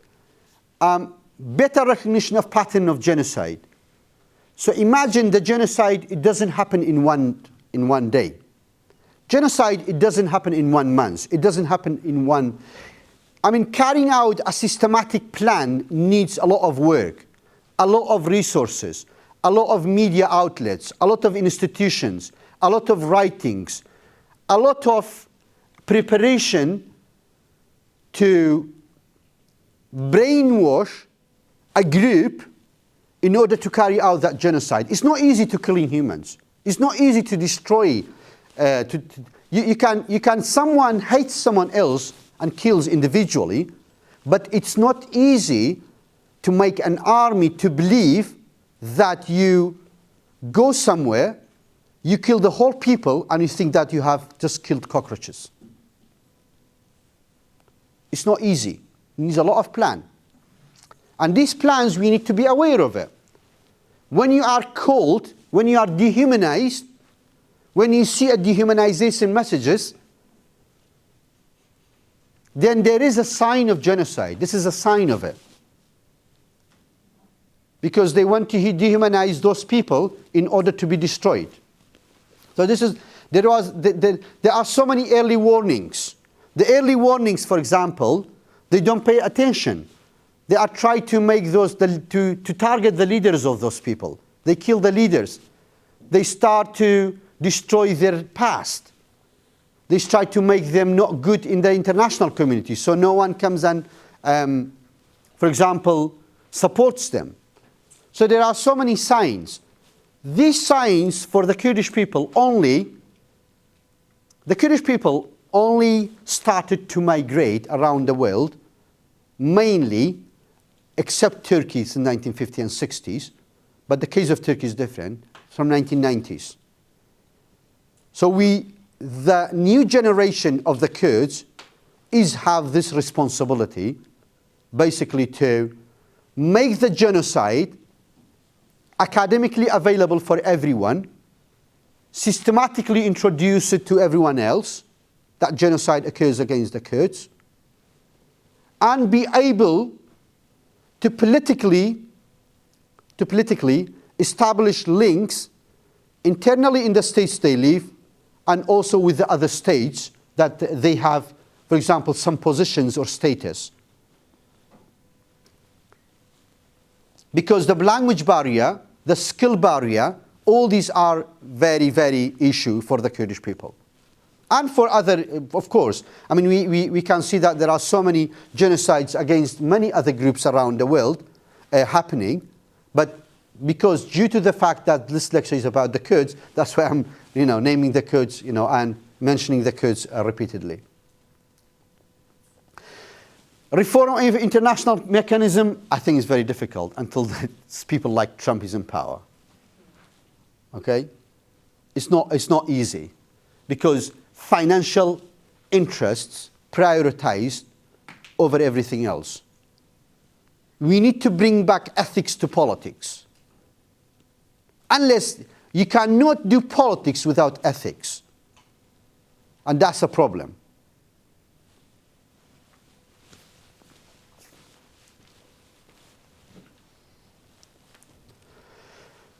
Better recognition of pattern of genocide. So imagine the genocide, it doesn't happen in one day. Genocide, it doesn't happen in 1 month. It doesn't happen in one... I mean, carrying out a systematic plan needs a lot of work, a lot of resources, a lot of media outlets, a lot of institutions, a lot of writings, a lot of preparation to brainwash a group in order to carry out that genocide. It's not easy to kill humans. It's not easy to destroy. Someone hates someone else and kills individually, but it's not easy to make an army to believe that you go somewhere, you kill the whole people, and you think that you have just killed cockroaches. It's not easy. It needs a lot of plan. And these plans, we need to be aware of it. When you are cold, when you are dehumanized, when you see a dehumanization messages, then there is a sign of genocide. This is a sign of it. Because they want to dehumanize those people in order to be destroyed. So there are so many early warnings. The early warnings, for example, they don't pay attention. They are trying to make to target the leaders of those people. They kill the leaders. They start to destroy their past. They try to make them not good in the international community, so no one comes and, for example, supports them. So there are so many signs. These signs for the Kurdish people only started to migrate around the world, mainly, except Turkey in the 1950s and 60s, but the case of Turkey is different, from 1990s. So the new generation of the Kurds have this responsibility, basically to make the genocide academically available for everyone, systematically introduce it to everyone else, that genocide occurs against the Kurds, and be able to politically establish links internally in the states they live, and also with the other states that they have, for example, some positions or status. Because the language barrier, the skill barrier, all these are very, very issue for the Kurdish people. And for other, of course, I mean, we can see that there are so many genocides against many other groups around the world happening, but because due to the fact that this lecture is about the Kurds, that's why I'm, naming the Kurds, and mentioning the Kurds repeatedly. Reform of international mechanism, I think, is very difficult until people like Trump is in power. Okay, it's not easy, because financial interests prioritized over everything else. We need to bring back ethics to politics. Unless you cannot do politics without ethics. And that's a problem.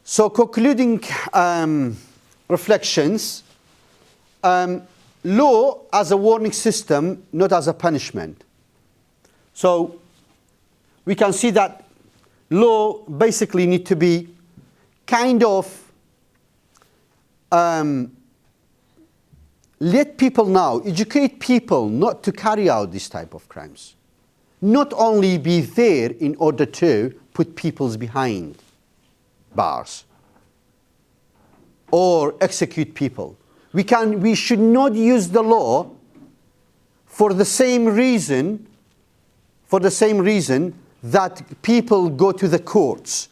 So concluding reflections, law as a warning system, not as a punishment. So we can see that law basically need to be kind of let people know, educate people not to carry out this type of crimes. Not only be there in order to put people behind bars or execute people. We should not use the law for the same reason that people go to the courts.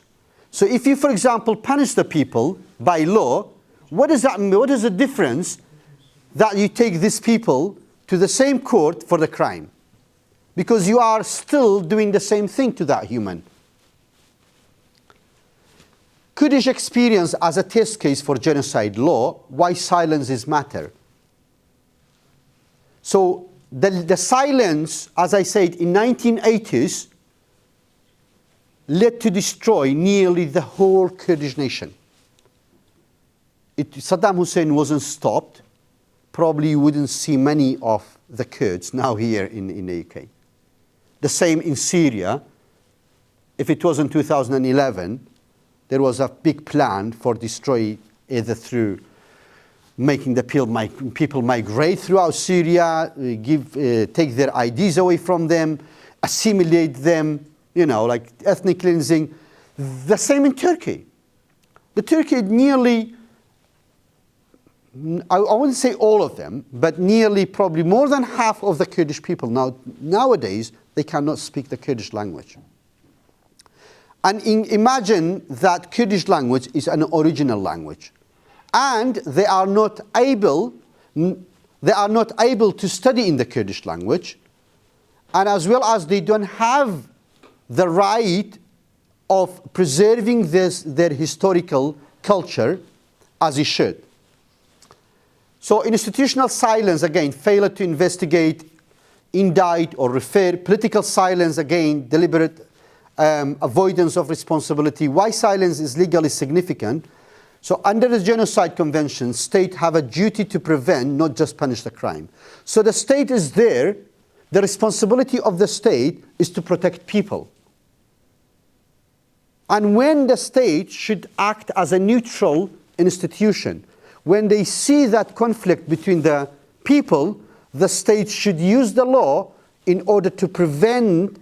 So if you, for example, punish the people by law, what does that mean? What is the difference that you take these people to the same court for the crime? Because you are still doing the same thing to that human. Kurdish experience as a test case for genocide law, why silences matter. So the silence, as I said, in 1980s, led to destroy nearly the whole Kurdish nation. If Saddam Hussein wasn't stopped, probably you wouldn't see many of the Kurds now here in the UK. The same in Syria. If it was in 2011, there was a big plan for destroy either through making the people migrate throughout Syria, take their IDs away from them, assimilate them, like ethnic cleansing. The same in Turkey. The Turkey nearly, I wouldn't say all of them, but nearly probably more than half of the Kurdish people nowadays, they cannot speak the Kurdish language. And imagine that Kurdish language is an original language. And they are not able to study in the Kurdish language. And as well as they don't have the right of preserving their historical culture as it should. So institutional silence, again, failure to investigate, indict or refer. Political silence, again, deliberate avoidance of responsibility. Why silence is legally significant? So under the Genocide Convention, states have a duty to prevent, not just punish the crime. So the state is there. The responsibility of the state is to protect people. And when the state should act as a neutral institution, when they see that conflict between the people, the state should use the law in order to prevent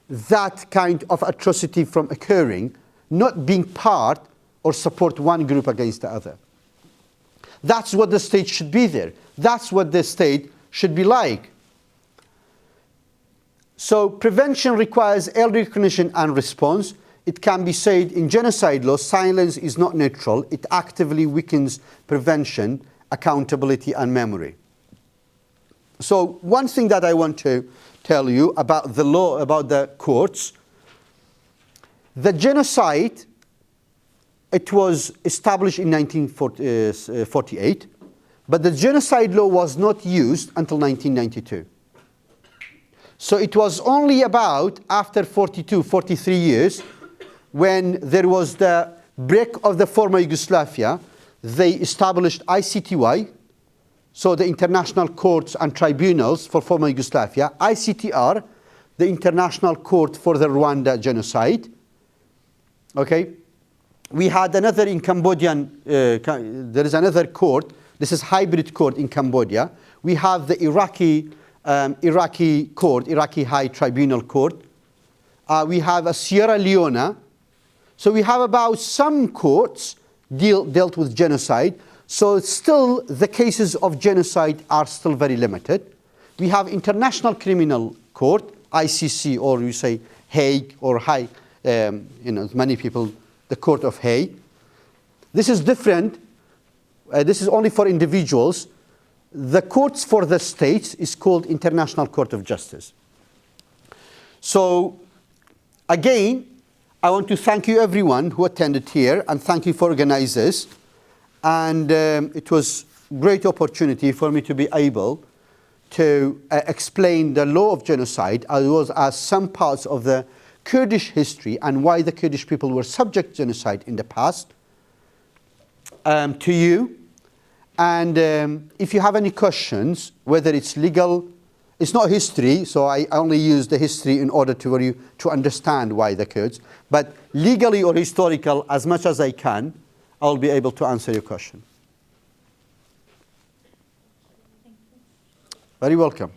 that kind of atrocity from occurring, not being part or support one group against the other. That's what the state should be there. That's what the state should be like. So prevention requires early recognition and response. It can be said in genocide law, silence is not neutral. It actively weakens prevention, accountability, and memory. So one thing that I want to tell you about the law, about the courts, the genocide, it was established in 1948, but the genocide law was not used until 1992. So it was only about after 43 years, when there was the break of the former Yugoslavia, they established ICTY, so the International Courts and Tribunals for former Yugoslavia, ICTR, the International Court for the Rwanda Genocide. Okay, we had another in Cambodian, there is another court, this is hybrid court in Cambodia. We have the Iraqi court, Iraqi High Tribunal Court. We have a Sierra Leone. So we have about some courts dealt with genocide. So still the cases of genocide are still very limited. We have International Criminal Court, ICC, or you say Hague or High, many people, the Court of Hague. This is different. This is only for individuals. The courts for the states is called International Court of Justice. So again, I want to thank you everyone who attended here, and thank you for organizers. And it was a great opportunity for me to be able to explain the law of genocide as well as some parts of the Kurdish history and why the Kurdish people were subject to genocide in the past to you. And if you have any questions, whether it's legal, it's not history, so I only use the history in order to understand why the Kurds, but legally or historical, as much as I can, I'll be able to answer your question. Very welcome.